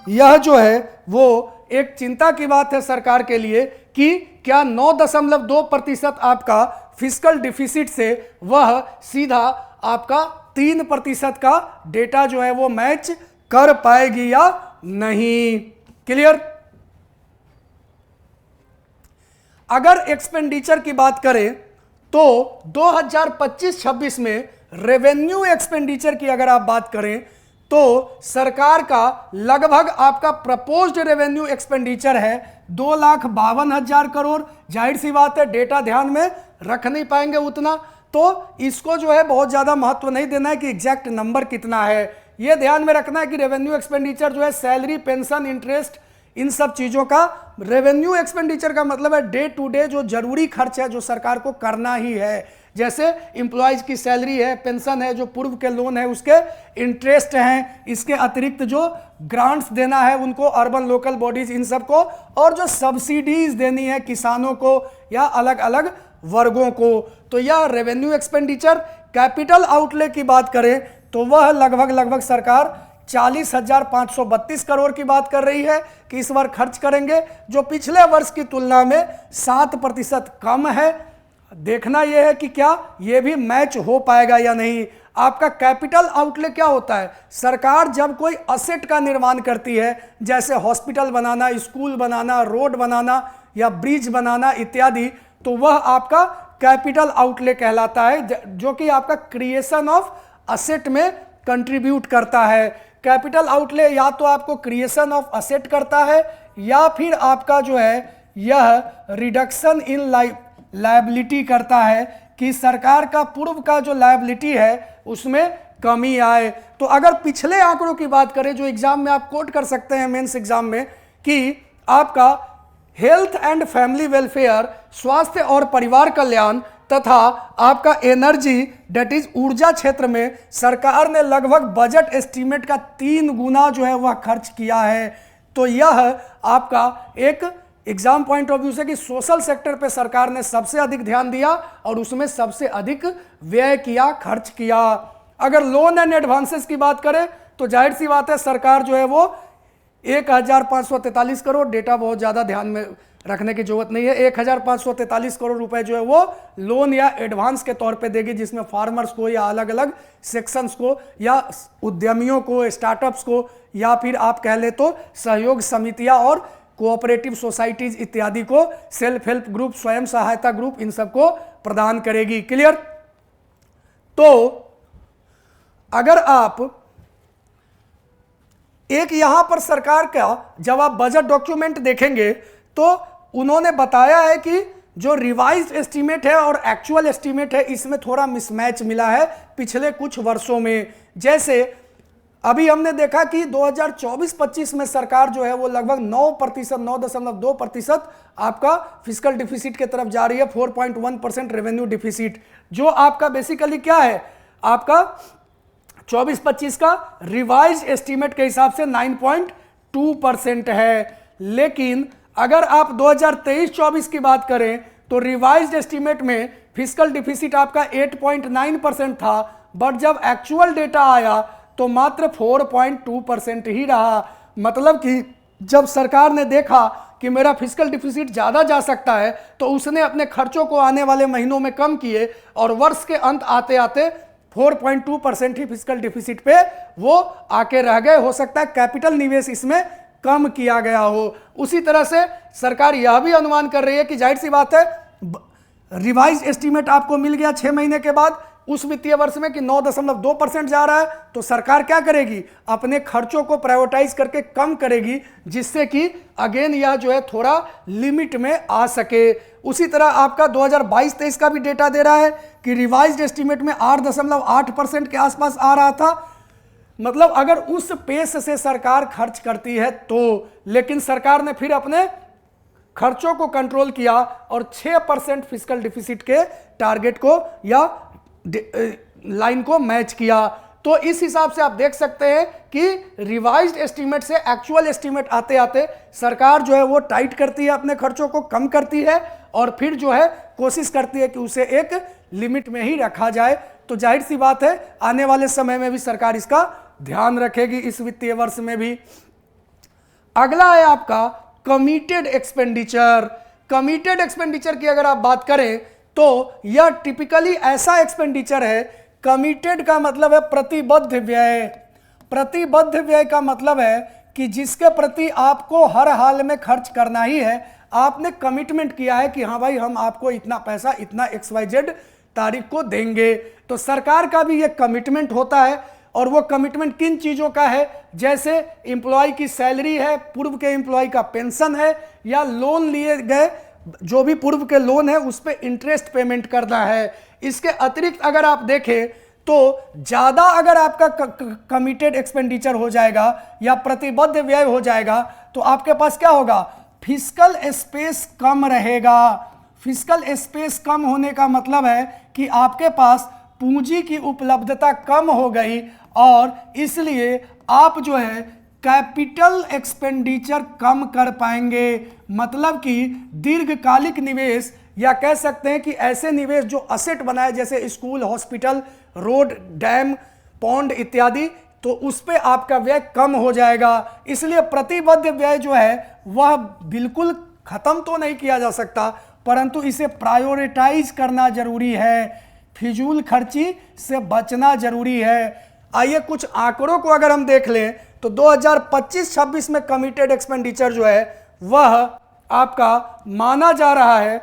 यह जो है वो एक चिंता की बात है सरकार के लिए कि क्या 9.2% आपका फिस्कल डिफिसिट से वह सीधा आपका 3% का डेटा जो है वो मैच कर पाएगी या नहीं। क्लियर? अगर एक्सपेंडिचर की बात करें तो 2025-26 में रेवेन्यू एक्सपेंडिचर की अगर आप बात करें तो सरकार का लगभग आपका प्रपोज्ड रेवेन्यू एक्सपेंडिचर है 2,52,000 करोड़। जाहिर सी बात है, डेटा ध्यान में रख नहीं पाएंगे उतना, तो इसको जो है बहुत ज्यादा महत्व नहीं देना है कि एग्जैक्ट नंबर कितना है। यह ध्यान में रखना है कि रेवेन्यू एक्सपेंडिचर जो है सैलरी, पेंशन, इंटरेस्ट, इन सब चीजों का रेवेन्यू एक्सपेंडिचर का मतलब है डे टू डे जो जरूरी खर्च है जो सरकार को करना ही है, जैसे एम्प्लॉयज की सैलरी है, पेंशन है, जो पूर्व के लोन है उसके इंटरेस्ट हैं, इसके अतिरिक्त जो ग्रांट्स देना है उनको, अर्बन लोकल बॉडीज इन सब को, और जो सब्सिडीज देनी है किसानों को या अलग अलग वर्गों को। तो यह रेवेन्यू एक्सपेंडिचर। कैपिटल आउटले की बात करें तो वह लगभग सरकार 40,532 करोड़ की बात कर रही है कि इस बार खर्च करेंगे, जो पिछले वर्ष की तुलना में 7% कम है। देखना यह है कि क्या यह भी मैच हो पाएगा या नहीं। आपका कैपिटल आउटले क्या होता है? सरकार जब कोई असेट का निर्माण करती है, जैसे हॉस्पिटल बनाना, स्कूल बनाना, रोड बनाना या ब्रिज बनाना इत्यादि, तो वह आपका कैपिटल आउटले कहलाता है, जो कि आपका क्रिएशन ऑफ असेट में कंट्रीब्यूट करता है। कैपिटल आउटले या तो आपको क्रिएशन ऑफ असेट करता है या फिर आपका जो है यह रिडक्शन इन लायबिलिटी करता है कि सरकार का पूर्व का जो लायबिलिटी है उसमें कमी आए। तो अगर पिछले आंकड़ों की बात करें जो एग्जाम में आप कोट कर सकते हैं मेंस एग्जाम में, कि आपका हेल्थ एंड फैमिली वेलफेयर, स्वास्थ्य और परिवार कल्याण तथा आपका एनर्जी डेट इज ऊर्जा क्षेत्र में सरकार ने लगभग बजट एस्टीमेट का 3 गुना जो है वह खर्च किया है। तो यह आपका एक एग्जाम पॉइंट ऑफ व्यू से कि सोशल सेक्टर पे सरकार ने सबसे अधिक ध्यान दिया और उसमें सबसे अधिक व्यय किया, खर्च किया। अगर लोन एंड एडवांसेस की बात करें तो जाहिर सी बात है सरकार जो है वो 1543 करोड़, डेटा बहुत ज़्यादा ध्यान में रखने की जरूरत नहीं है, 1543 करोड़ रुपए जो है वो लोन या एडवांस के तौर पे देगी, जिसमें फार्मर्स को या अलग अलग सेक्शंस को या उद्यमियों को, स्टार्टअप्स को, या फिर आप कह ले तो सहयोग समितियां और कोऑपरेटिव सोसाइटीज इत्यादि को, सेल्फ हेल्प ग्रुप, स्वयं सहायता ग्रुप, इन सबको प्रदान करेगी। क्लियर? तो अगर आप एक यहां पर सरकार का जब आप बजट डॉक्यूमेंट देखेंगे तो उन्होंने बताया है कि जो रिवाइज्ड एस्टीमेट है और एक्चुअल एस्टीमेट है इसमें थोड़ा मिसमैच मिला है पिछले कुछ वर्षों में। जैसे अभी हमने देखा कि 2024-25 में सरकार जो है वो लगभग 9%, 9.2% आपका फिस्कल डिफिसिट की तरफ जा रही है, 4.1% रेवेन्यू डिफिसिट, जो आपका बेसिकली क्या है, आपका 24-25 का रिवाइज एस्टीमेट के हिसाब से 9.2% है। लेकिन अगर आप 2023-24 की बात करें तो रिवाइज्ड एस्टीमेट में फिस्कल डिफिसिट आपका 8.9% था, बट जब एक्चुअल डेटा आया तो मात्र 4.2% ही रहा। मतलब कि जब सरकार ने देखा कि मेरा फिस्कल डिफिसिट ज़्यादा जा सकता है तो उसने अपने खर्चों को आने वाले महीनों में कम किए और वर्ष के अंत आते आते 4.2% ही फिस्कल डिफिसिट पे वो आके रह गए। हो सकता है कैपिटल निवेश इसमें कम किया गया हो। उसी तरह से सरकार यह भी अनुमान कर रही है कि जाहिर सी बात है रिवाइज एस्टीमेट आपको मिल गया 6 महीने के बाद उस वित्तीय वर्ष में कि 9.2% जा रहा है, तो सरकार क्या करेगी, अपने खर्चों को प्राइवेटाइज करके कम करेगी, जिससे कि अगेन यह जो है थोड़ा लिमिट में आ सके। उसी तरह आपका 2022-23 का भी डेटा दे रहा है कि रिवाइज्ड एस्टीमेट में 8.8% के आसपास आ रहा था। मतलब अगर उस पेस से सरकार खर्च करती है तो, लेकिन सरकार ने फिर अपने खर्चों को कंट्रोल किया और 6% फिस्कल डिफिसिट के टारगेट को या लाइन को मैच किया। तो इस हिसाब से आप देख सकते हैं कि रिवाइज्ड एस्टीमेट से एक्चुअल एस्टीमेट आते आते सरकार जो है वो टाइट करती है, अपने खर्चों को कम करती है और फिर जो है कोशिश करती है कि उसे एक लिमिट में ही रखा जाए। तो जाहिर सी बात है आने वाले समय में भी सरकार इसका ध्यान रखेगी, इस वित्तीय वर्ष में भी। अगला है आपका कमिटेड एक्सपेंडिचर। कमिटेड एक्सपेंडिचर की अगर आप बात करें तो यह टिपिकली ऐसा एक्सपेंडिचर है, कमिटेड का मतलब है प्रतिबद्ध व्यय। प्रतिबद्ध व्यय का मतलब है कि जिसके प्रति आपको हर हाल में खर्च करना ही है, आपने कमिटमेंट किया है कि हाँ भाई हम आपको इतना पैसा इतना XYZ तारीख को देंगे। तो सरकार का भी ये कमिटमेंट होता है और वो कमिटमेंट किन चीज़ों का है, जैसे एम्प्लॉय की सैलरी है, पूर्व के एम्प्लॉय का पेंशन है, या लोन लिए गए जो भी पूर्व के लोन है उस पर इंटरेस्ट पेमेंट करना है। इसके अतिरिक्त अगर आप देखें तो ज़्यादा अगर आपका कमिटेड एक्सपेंडिचर हो जाएगा या प्रतिबद्ध व्यय हो जाएगा तो आपके पास क्या होगा, फिस्कल स्पेस कम रहेगा। फिस्कल स्पेस कम होने का मतलब है कि आपके पास पूंजी की उपलब्धता कम हो गई और इसलिए आप जो है कैपिटल एक्सपेंडिचर कम कर पाएंगे। मतलब कि दीर्घकालिक निवेश या कह सकते हैं कि ऐसे निवेश जो असेट बनाए जैसे school, hospital, road, dam, pond इत्यादि, तो उस पे आपका व्यय कम हो जाएगा। इसलिए प्रतिबद्ध व्यय जो है वह बिल्कुल खत्म तो नहीं किया जा सकता, परंतु इसे प्रायोरिटाइज करना जरूरी है, फिजूल खर्ची से बचना जरूरी है। आइए कुछ आंकड़ों को अगर हम देख लें तो 2025-26 में कमिटेड एक्सपेंडिचर जो है वह आपका माना जा रहा है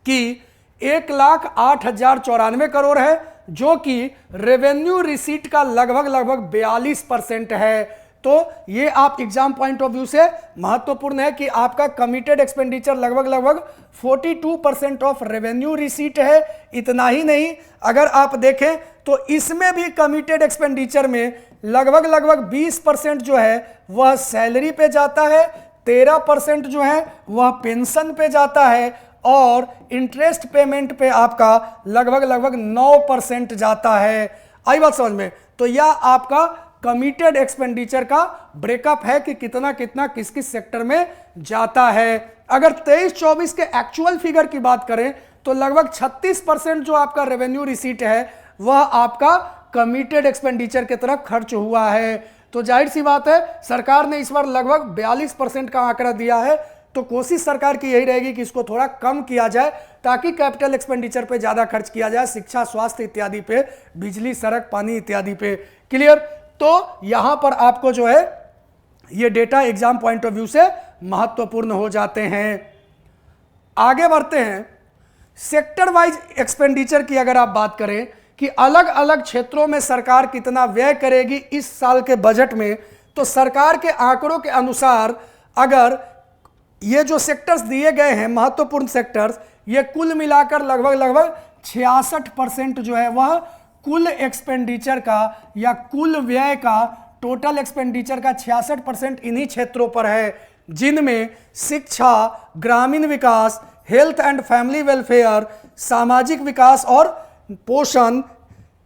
कि 1,08,094 करोड़ है, जो कि रेवेन्यू रिसीट का लगभग 42% है। तो ये आप एग्जाम पॉइंट ऑफ व्यू से महत्वपूर्ण है कि आपका कमिटेड एक्सपेंडिचर लगभग 42% ऑफ रेवेन्यू रिसीट है। इतना ही नहीं, अगर आप देखें तो इसमें भी कमिटेड एक्सपेंडिचर में लगभग 20% जो है वह सैलरी पे जाता है, 13% जो है वह पेंशन पे जाता है और इंटरेस्ट पेमेंट पे आपका लगभग 9% जाता है। आई बात समझ में? तो यह आपका कमिटेड एक्सपेंडिचर का ब्रेकअप है कि कितना कितना किस किस सेक्टर में जाता है। अगर 23-24 के एक्चुअल फिगर की बात करें तो लगभग 36% जो आपका रेवेन्यू रिसीट है वह आपका कमिटेड एक्सपेंडिचर की तरफ खर्च हुआ है। तो जाहिर सी बात है सरकार ने इस बार लगभग 42% का आंकड़ा दिया है, तो कोशिश सरकार की यही रहेगी कि इसको थोड़ा कम किया जाए ताकि कैपिटल एक्सपेंडिचर पे ज्यादा खर्च किया जाए, शिक्षा, स्वास्थ्य इत्यादि पे, बिजली, सड़क, पानी इत्यादि पे। क्लियर? तो यहां पर आपको जो है ये data exam point of view से महत्वपूर्ण हो जाते हैं। आगे बढ़ते हैं। सेक्टर वाइज एक्सपेंडिचर की अगर आप बात करें कि अलग अलग क्षेत्रों में सरकार कितना व्यय करेगी इस साल के बजट में, तो सरकार के आंकड़ों के अनुसार अगर ये जो सेक्टर्स दिए गए हैं महत्वपूर्ण सेक्टर्स, ये कुल मिलाकर लगभग 66% जो है वह कुल एक्सपेंडिचर का या कुल व्यय का, टोटल एक्सपेंडिचर का 66% इन्हीं क्षेत्रों पर है, जिनमें शिक्षा, ग्रामीण विकास, हेल्थ एंड फैमिली वेलफेयर, सामाजिक विकास और पोषण,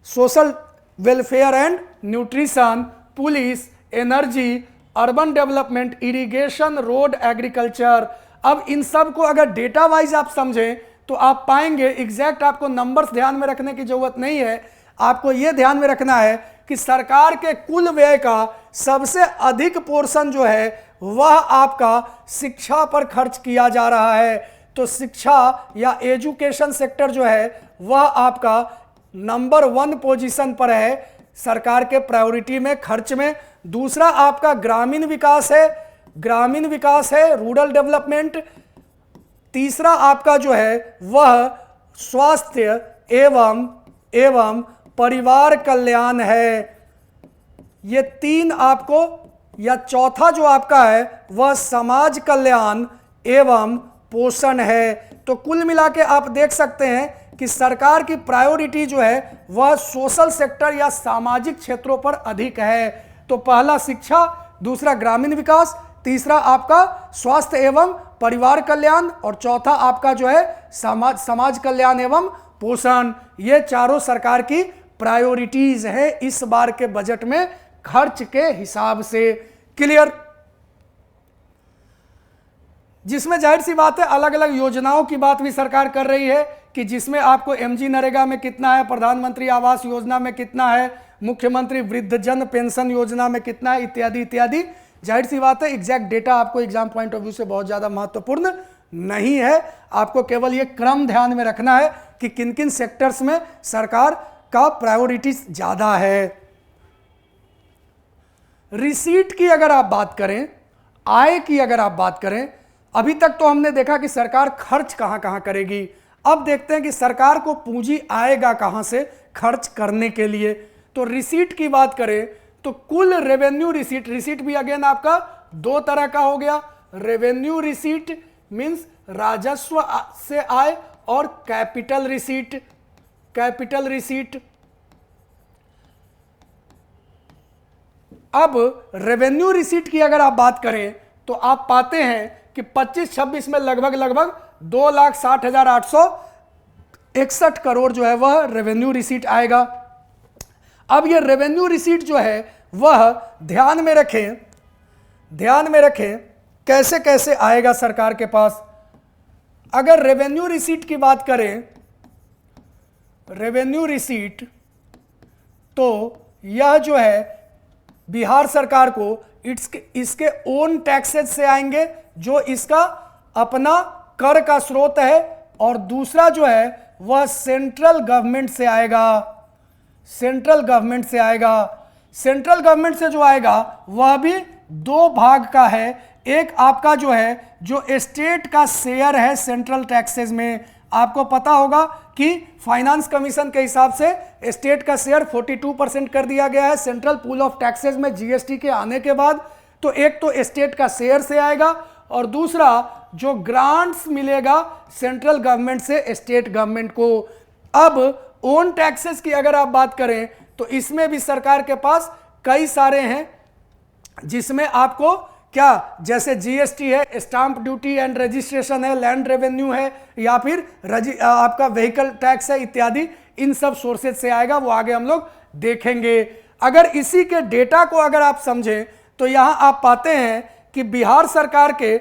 social welfare and nutrition, police, energy, urban development, irrigation, road, agriculture. अब इन सब को अगर डेटा वाइज आप समझें तो आप पाएंगे, एग्जैक्ट आपको नंबर्स ध्यान में रखने की जरूरत नहीं है, आपको यह ध्यान में रखना है कि सरकार के कुल व्यय का सबसे अधिक पोर्शन जो है वह आपका शिक्षा पर खर्च किया जा रहा है। तो शिक्षा या एजुकेशन सेक्टर जो है वह आपका नंबर 1 पोजीशन पर है सरकार के प्रायोरिटी में, खर्च में। दूसरा आपका ग्रामीण विकास है, रूरल डेवलपमेंट। तीसरा आपका जो है वह स्वास्थ्य एवं परिवार कल्याण है। ये 3 आपको, या चौथा जो आपका है वह समाज कल्याण एवं पोषण है। तो कुल मिला के आप देख सकते हैं कि सरकार की प्रायोरिटी जो है वह सोशल सेक्टर या सामाजिक क्षेत्रों पर अधिक है। तो पहला शिक्षा, दूसरा ग्रामीण विकास, तीसरा आपका स्वास्थ्य एवं परिवार कल्याण और चौथा आपका जो है समाज कल्याण एवं पोषण। ये चारों सरकार की प्रायोरिटीज है इस बार के बजट में खर्च के हिसाब से। क्लियर? जिसमें जाहिर सी बात है अलग अलग योजनाओं की बात भी सरकार कर रही है कि जिसमें आपको एमजी नरेगा में कितना है, प्रधानमंत्री आवास योजना में कितना है, मुख्यमंत्री वृद्धजन पेंशन योजना में कितना है, इत्यादि इत्यादि। जाहिर सी बात है एग्जैक्ट डेटा आपको एग्जाम पॉइंट ऑफ व्यू से बहुत ज्यादा महत्वपूर्ण नहीं है, आपको केवल ये क्रम ध्यान में रखना है कि किन किन सेक्टर्स में सरकार का प्रायोरिटी ज्यादा है। रिसीट की अगर आप बात करें, आय की अगर आप बात करें, अभी तक तो हमने देखा कि सरकार खर्च कहां कहां करेगी। अब देखते हैं कि सरकार को पूंजी आएगा कहां से खर्च करने के लिए। तो रिसीट की बात करें तो कुल रेवेन्यू रिसीट भी अगेन आपका 2 तरह का हो गया। रेवेन्यू रिसीट मींस राजस्व से आय और कैपिटल रिसीट। अब रेवेन्यू रिसीट की अगर आप बात करें तो आप पाते हैं कि 25-26 में लगभग 2,60,861 करोड़ जो है वह रेवेन्यू रिसीट आएगा। अब ये रेवेन्यू रिसीट जो है वह ध्यान में रखें कैसे कैसे आएगा सरकार के पास। अगर रेवेन्यू रिसीट की बात करें, रेवेन्यू रिसीट, तो यह जो है बिहार सरकार को इसके ओन टैक्सेस से आएंगे जो इसका अपना कर का स्रोत है, और दूसरा जो है वह सेंट्रल गवर्नमेंट से जो आएगा वह भी 2 भाग का है। एक आपका जो है जो स्टेट का शेयर है सेंट्रल टैक्सेस में, आपको पता होगा कि फाइनेंस कमीशन के हिसाब से स्टेट का शेयर 42% कर दिया गया है सेंट्रल पूल ऑफ टैक्सेस में जीएसटी के आने के बाद। तो एक तो स्टेट का शेयर से आएगा और दूसरा जो ग्रांट्स मिलेगा सेंट्रल गवर्नमेंट से स्टेट गवर्नमेंट को। अब ओन टैक्सेस की अगर आप बात करें तो इसमें भी सरकार के पास कई सारे हैं, जिसमें आपको क्या, जैसे जीएसटी है, स्टाम्प ड्यूटी एंड रजिस्ट्रेशन है, लैंड रेवेन्यू है, या फिर आपका व्हीकल टैक्स है इत्यादि, इन सब सोर्सेज से आएगा, वो आगे हम लोग देखेंगे। अगर इसी के डेटा को अगर आप समझें तो यहां आप पाते हैं कि बिहार सरकार के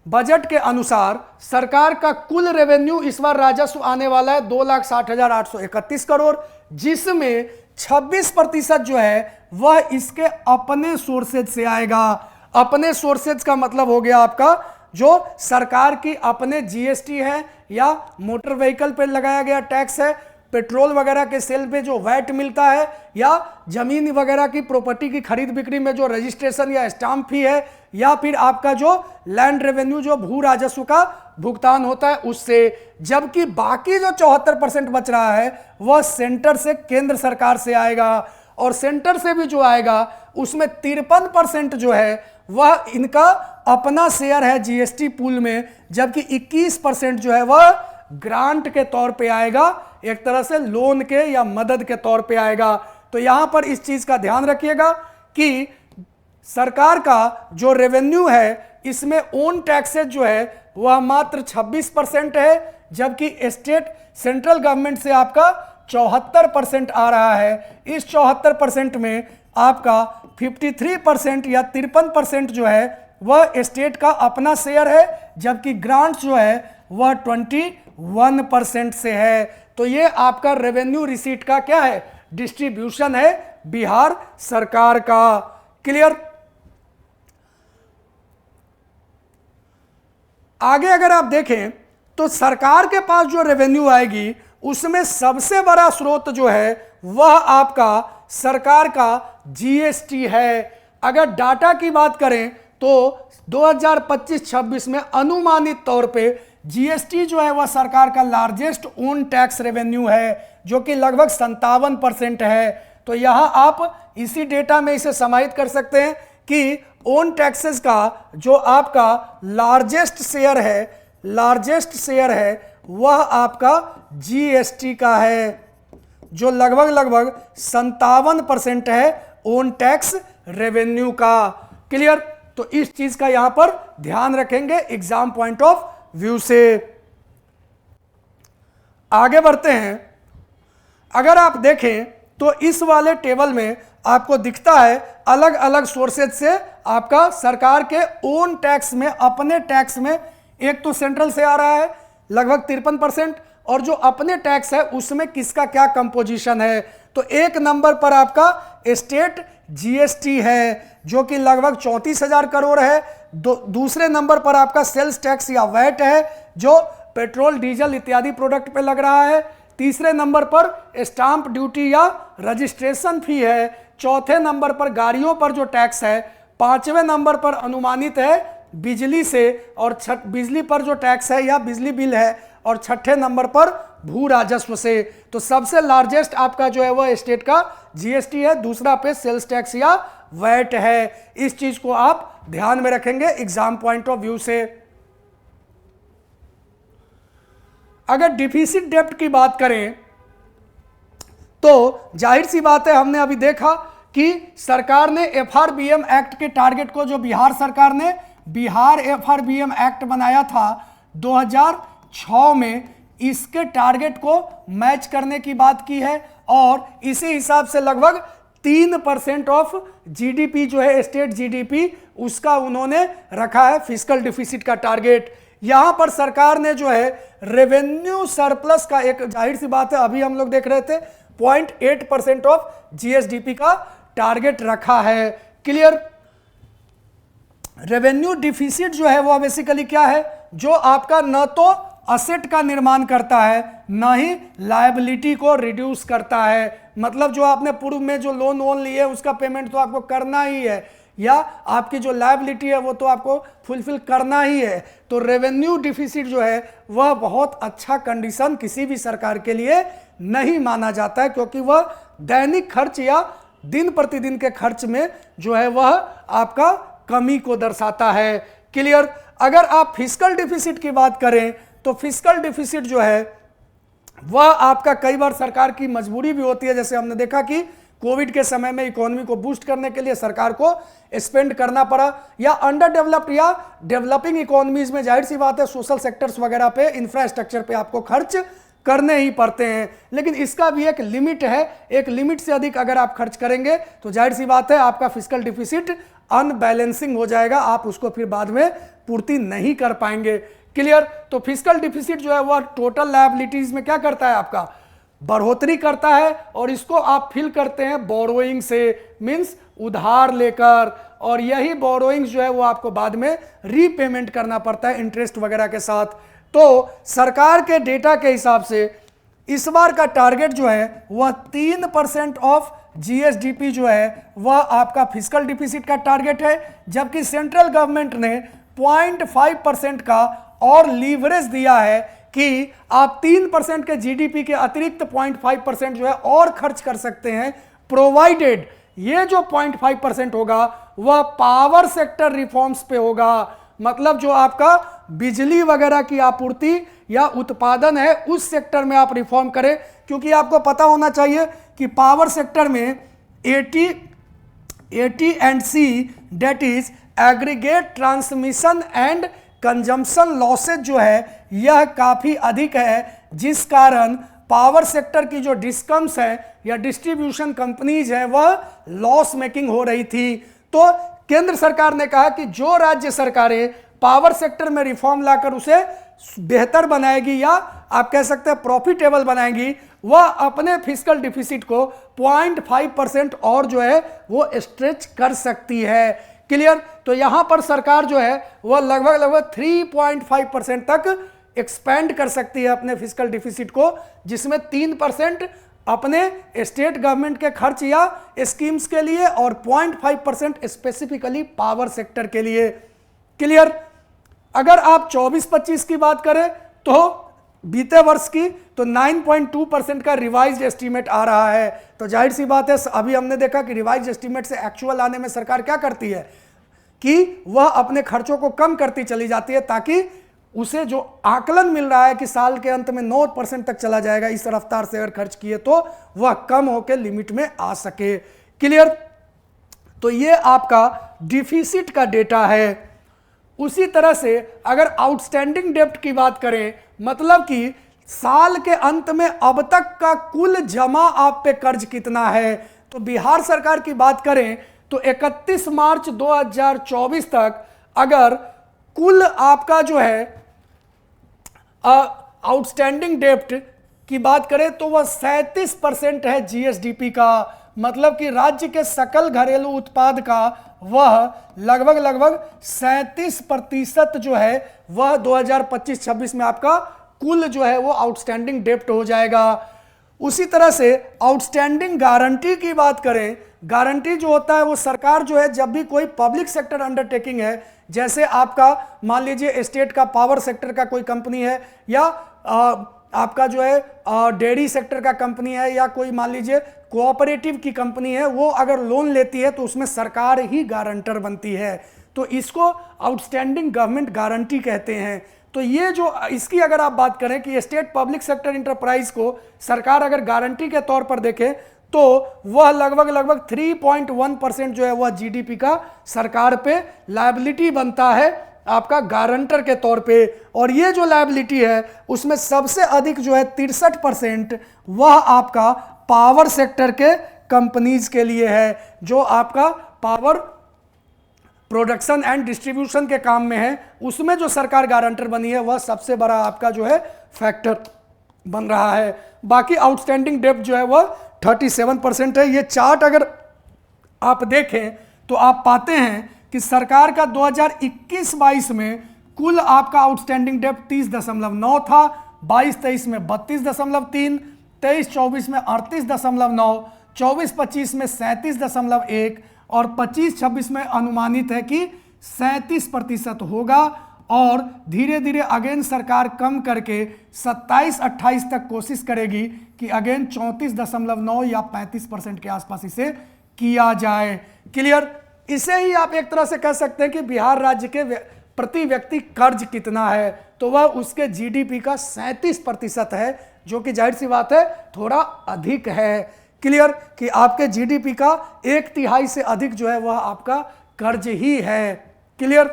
बजट के अनुसार सरकार का कुल रेवेन्यू इस बार राजस्व आने वाला है 2,60,831 करोड़, जिसमें 26% जो है वह इसके अपने सोर्सेज से आएगा। अपने सोर्सेज का मतलब हो गया आपका जो सरकार की अपने जीएसटी है या मोटर व्हीकल पर लगाया गया टैक्स है, पेट्रोल वगैरह के सेल पे जो वैट मिलता है, या जमीन वगैरह की प्रॉपर्टी की खरीद बिक्री में जो रजिस्ट्रेशन या स्टाम्प फी है, या फिर आपका जो लैंड रेवेन्यू जो भू राजस्व का भुगतान होता है उससे। जबकि बाकी जो 74% बच रहा है वह सेंटर से, केंद्र सरकार से आएगा, और सेंटर से भी जो आएगा उसमें 53% जो है वह इनका अपना शेयर है जीएसटी पूल में, जबकि 21% जो है वह ग्रांट के तौर पे आएगा, एक तरह से लोन के या मदद के तौर पे आएगा। तो यहां पर इस चीज का ध्यान रखिएगा कि सरकार का जो रेवेन्यू है इसमें ओन टैक्सेस जो है वह मात्र 26% है, जबकि स्टेट सेंट्रल गवर्नमेंट से आपका 74% आ रहा है। इस 74% में आपका 53% या 53% जो है वह स्टेट का अपना शेयर है, जबकि ग्रांट जो है वह 21% से है। तो ये आपका रेवेन्यू रिसीट का क्या है, डिस्ट्रीब्यूशन है बिहार सरकार का। क्लियर? आगे अगर आप देखें तो सरकार के पास जो रेवेन्यू आएगी उसमें सबसे बड़ा स्रोत जो है वह आपका सरकार का जीएसटी है। अगर डाटा की बात करें तो 2025-26 में अनुमानित तौर पे जीएसटी जो है वह सरकार का लार्जेस्ट ओन टैक्स रेवेन्यू है, जो कि लगभग 57% है। तो यहां आप इसी डेटा में इसे समाहित कर सकते हैं कि ओन टैक्सेस का जो आपका लार्जेस्ट शेयर है वह आपका जीएसटी का है, जो लगभग 57% है ओन टैक्स रेवेन्यू का। क्लियर? तो इस चीज का यहां पर ध्यान रखेंगे एग्जाम पॉइंट ऑफ व्यू से। आगे बढ़ते हैं। अगर आप देखें तो इस वाले टेबल में आपको दिखता है अलग अलग सोर्सेज से आपका सरकार के ओन टैक्स में, अपने टैक्स में, एक तो सेंट्रल से आ रहा है लगभग 53%, और जो अपने टैक्स है उसमें किसका क्या कंपोजिशन है। तो एक नंबर पर आपका स्टेट जीएसटी है जो कि लगभग 34,000 करोड़ है। दूसरे नंबर पर आपका सेल्स टैक्स या वैट है जो पेट्रोल डीजल इत्यादि प्रोडक्ट पे लग रहा है। तीसरे नंबर पर स्टाम्प ड्यूटी या रजिस्ट्रेशन फी है। चौथे नंबर पर गाड़ियों पर जो टैक्स है। पांचवें नंबर पर अनुमानित है बिजली से, और बिजली पर जो टैक्स है या बिजली बिल है, और छठे नंबर पर भू राजस्व से। तो सबसे लार्जेस्ट आपका जो है वह स्टेट का जीएसटी है, दूसरा पे सेल्स टैक्स या वैट है। इस चीज को आप ध्यान में रखेंगे एग्जाम पॉइंट ऑफ व्यू से। अगर डिफिसिट डेब्ट की बात करें तो जाहिर सी बात है, हमने अभी देखा कि सरकार ने एफआरबीएम एक्ट के टारगेट को, जो बिहार सरकार ने बिहार एफआरबीएम एक्ट बनाया था 2006 में, इसके टारगेट को मैच करने की बात की है, और इसी हिसाब से लगभग 3% ऑफ जीडीपी जो है स्टेट जीडीपी, उसका उन्होंने रखा है फिस्कल डिफिसिट का टारगेट। यहां पर सरकार ने जो है रेवेन्यू सरप्लस का, एक जाहिर सी बात है अभी हम लोग देख रहे थे, 0.8% ऑफ जीएसडीपी का टारगेट रखा है। क्लियर? रेवेन्यू डिफिसिट जो है वो बेसिकली क्या है, जो आपका न तो असेट का निर्माण करता है न ही लायबिलिटी को रिड्यूस करता है। मतलब जो आपने पूर्व में जो लोन वोन लिए उसका पेमेंट तो आपको करना ही है, या आपकी जो लायबिलिटी है वो तो आपको फुलफिल करना ही है। तो रेवेन्यू डिफिसिट जो है वह बहुत अच्छा कंडीशन किसी भी सरकार के लिए नहीं माना जाता है, क्योंकि वह दैनिक खर्च या दिन प्रतिदिन के खर्च में जो है वह आपका कमी को दर्शाता है। क्लियर? अगर आप फिस्कल डिफिसिट की बात करें तो फिस्कल डिफिसिट जो है वह आपका कई बार सरकार की मजबूरी भी होती है। जैसे हमने देखा कि कोविड के समय में इकोनॉमी को बूस्ट करने के लिए सरकार को स्पेंड करना पड़ा, या अंडर डेवलप्ड या डेवलपिंग इकोनॉमीज में जाहिर सी बात है सोशल सेक्टर्स वगैरह पे, इंफ्रास्ट्रक्चर पे आपको खर्च करने ही पड़ते हैं। लेकिन इसका भी एक लिमिट है, एक लिमिट से अधिक अगर आप खर्च करेंगे तो जाहिर सी बात है आपका फिस्कल डिफिसिट अनबैलेंसिंग हो जाएगा, आप उसको फिर बाद में पूर्ति नहीं कर पाएंगे। क्लियर? तो फिस्कल डिफिसिट जो है वह टोटल लायबिलिटीज में क्या करता है, आपका बढ़ोतरी करता है, और इसको आप फिल करते हैं बोरोइंग से, मींस उधार लेकर, और यही बोरोइंग जो है वो आपको बाद में रीपेमेंट करना पड़ता है इंटरेस्ट वगैरह के साथ। तो सरकार के डेटा के हिसाब से इस बार का टारगेट जो है वह 3% ऑफ जीएसडीपी जो है वह आपका फिस्कल डिफिसिट का टारगेट है, जबकि सेंट्रल गवर्नमेंट ने 0.5% का और लीवरेज दिया है कि आप 3% के जीडीपी के अतिरिक्त 0.5% जो है और खर्च कर सकते हैं, प्रोवाइडेड ये जो 0.5% होगा वह पावर सेक्टर रिफॉर्म्स पे होगा। मतलब जो आपका बिजली वगैरह की आपूर्ति या उत्पादन है उस सेक्टर में आप रिफॉर्म करें, क्योंकि आपको पता होना चाहिए कि पावर सेक्टर में AT&C that is aggregate transmission and consumption losses जो है यह काफी अधिक है, जिस कारण पावर सेक्टर की जो डिस्कम्स है या डिस्ट्रीब्यूशन कंपनीज हैं वह लॉस मेकिंग हो रही थी। तो केंद्र सरकार ने कहा कि जो राज्य सरकारें पावर सेक्टर में रिफॉर्म लाकर उसे बेहतर बनाएगी या आप कह सकते हैं प्रॉफिटेबल बनाएगी, वह अपने फिस्कल डिफिसिट को 0.5% और जो है वो स्ट्रेच कर सकती है। क्लियर? तो यहां पर सरकार जो है वह लगभग 3.5% तक एक्सपेंड कर सकती है अपने फिस्कल डिफिसिट को, जिसमें 3% अपने स्टेट गवर्नमेंट के खर्च या स्कीम्स के लिए और 0.5% स्पेसिफिकली पावर सेक्टर के लिए। क्लियर? अगर आप 24-25 की बात करें तो बीते वर्ष की तो 9.2% का रिवाइज्ड एस्टीमेट आ रहा है। तो जाहिर सी बात है अभी हमने देखा कि रिवाइज्ड एस्टीमेट से एक्चुअल आने में सरकार क्या करती है कि वह अपने खर्चों को कम करती चली जाती है, ताकि उसे जो आकलन मिल रहा है कि साल के अंत में 9% तक चला जाएगा, इस रफ्तार से अगर खर्च किए तो वह कम होकर लिमिट में आ सके। क्लियर? तो ये आपका डिफिसिट का डेटा है। उसी तरह से अगर आउटस्टैंडिंग डेब्ट की बात करें, मतलब कि साल के अंत में अब तक का कुल जमा आप पे कर्ज कितना है, तो बिहार सरकार की बात करें तो 31 मार्च 2024 तक अगर कुल आपका जो है आउटस्टैंडिंग डेब्ट की बात करें तो वह 37% है जीएसडीपी का। मतलब कि राज्य के सकल घरेलू उत्पाद का वह लगभग 37% जो है वह 2025-26 में आपका कुल जो है वो आउटस्टैंडिंग डेब्ट हो जाएगा। उसी तरह से आउटस्टैंडिंग गारंटी की बात करें, गारंटी जो होता है वो सरकार जो है जब भी कोई पब्लिक सेक्टर अंडरटेकिंग है, जैसे आपका मान लीजिए स्टेट का पावर सेक्टर का कोई कंपनी है, या आपका जो है डेयरी सेक्टर का कंपनी है, या कोई मान लीजिए कोऑपरेटिव की कंपनी है, वो अगर लोन लेती है तो उसमें सरकार ही गारंटर बनती है, तो इसको आउटस्टैंडिंग गवर्नमेंट गारंटी कहते हैं। तो ये जो इसकी अगर आप बात करें कि स्टेट पब्लिक सेक्टर इंटरप्राइज को सरकार अगर गारंटी के तौर पर देखे तो वह लगभग 3.1% जो है वह जीडीपी का सरकार पे लायबिलिटी बनता है आपका गारंटर के तौर पे। और ये जो लायबिलिटी है उसमें सबसे अधिक जो है 63% वह आपका पावर सेक्टर के कंपनीज के लिए है, जो आपका पावर प्रोडक्शन एंड डिस्ट्रीब्यूशन के काम में है, उसमें जो सरकार गारंटर बनी है वह सबसे बड़ा आपका जो है फैक्टर बन रहा है। बाकी आउटस्टैंडिंग डेब्ट जो है वह 37% है। ये चार्ट अगर आप देखें तो आप पाते हैं कि सरकार का 2021-22 में कुल आपका आउटस्टैंडिंग डेब्ट 30.9 था, 22-23 में 32.3, 23-24 में 38.9, 24-25 में 37.1 और 25-26 में अनुमानित है कि 37% होगा। और धीरे धीरे अगेन सरकार कम करके 27-28 तक कोशिश करेगी कि अगेन 34.9 या 35% के आसपास इसे किया जाए। क्लियर? इसे ही आप एक तरह से कह सकते हैं कि बिहार राज्य के प्रति व्यक्ति कर्ज कितना है, तो वह उसके जीडीपी का 37% है, जो कि जाहिर सी बात है थोड़ा अधिक है। क्लियर, कि आपके जीडीपी का 1/3 से अधिक जो है वह आपका कर्ज ही है। क्लियर।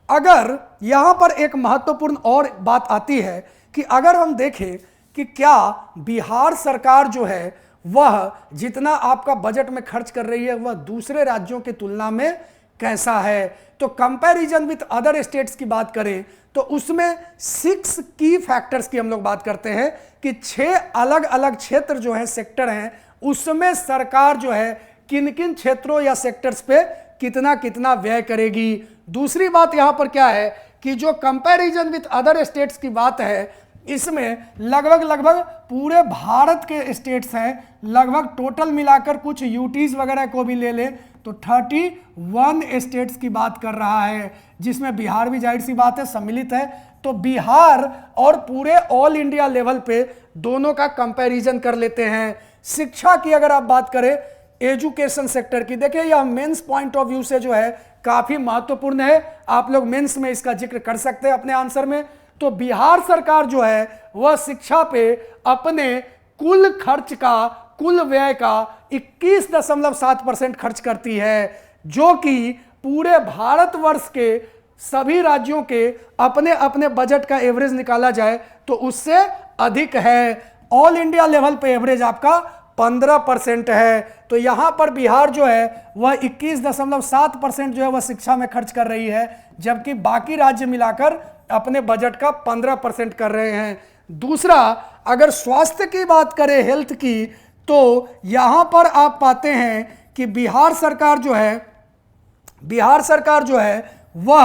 अगर यहां पर एक महत्वपूर्ण और बात आती है कि अगर हम देखें कि क्या बिहार सरकार जो है वह जितना आपका बजट में खर्च कर रही है वह दूसरे राज्यों की तुलना में कैसा है, तो कंपैरिजन विथ अदर स्टेट्स की बात करें तो उसमें 6 की फैक्टर्स की हम लोग बात करते हैं कि 6 अलग अलग क्षेत्र जो है, सेक्टर हैं, उसमें सरकार जो है किन किन क्षेत्रों या सेक्टर्स पे कितना कितना व्यय करेगी। दूसरी बात यहां पर क्या है कि जो कंपैरिजन विथ अदर स्टेट्स की बात है, इसमें लगभग पूरे भारत के स्टेट्स हैं, लगभग टोटल मिलाकर कुछ यूटीज वगैरह को भी ले लें तो 31 स्टेट्स की बात कर रहा है, जिसमें बिहार भी जाहिर सी बात है सम्मिलित है। तो बिहार और पूरे ऑल इंडिया लेवल पे दोनों का कंपैरिजन कर लेते हैं। शिक्षा की अगर आप बात करें, एजुकेशन सेक्टर की, देखिए यह मेंस पॉइंट ऑफ व्यू से जो है काफी महत्वपूर्ण है, आप लोग मेंस में इसका जिक्र कर सकते हैं अपने आंसर में। तो बिहार सरकार जो है वह शिक्षा पे अपने कुल खर्च का, कुल व्यय का 21.7% खर्च करती है, जो कि पूरे भारतवर्ष के सभी राज्यों के अपने अपने बजट का एवरेज निकाला जाए तो उससे अधिक है। ऑल इंडिया लेवल पे एवरेज आपका 15% है। तो यहां पर बिहार जो है वह 21.7% जो है वह शिक्षा में खर्च कर रही है, जबकि बाकी राज्य मिलाकर अपने बजट का 15% कर रहे हैं। दूसरा, अगर स्वास्थ्य की बात करें, हेल्थ की, तो यहां पर आप पाते हैं कि बिहार सरकार जो है वह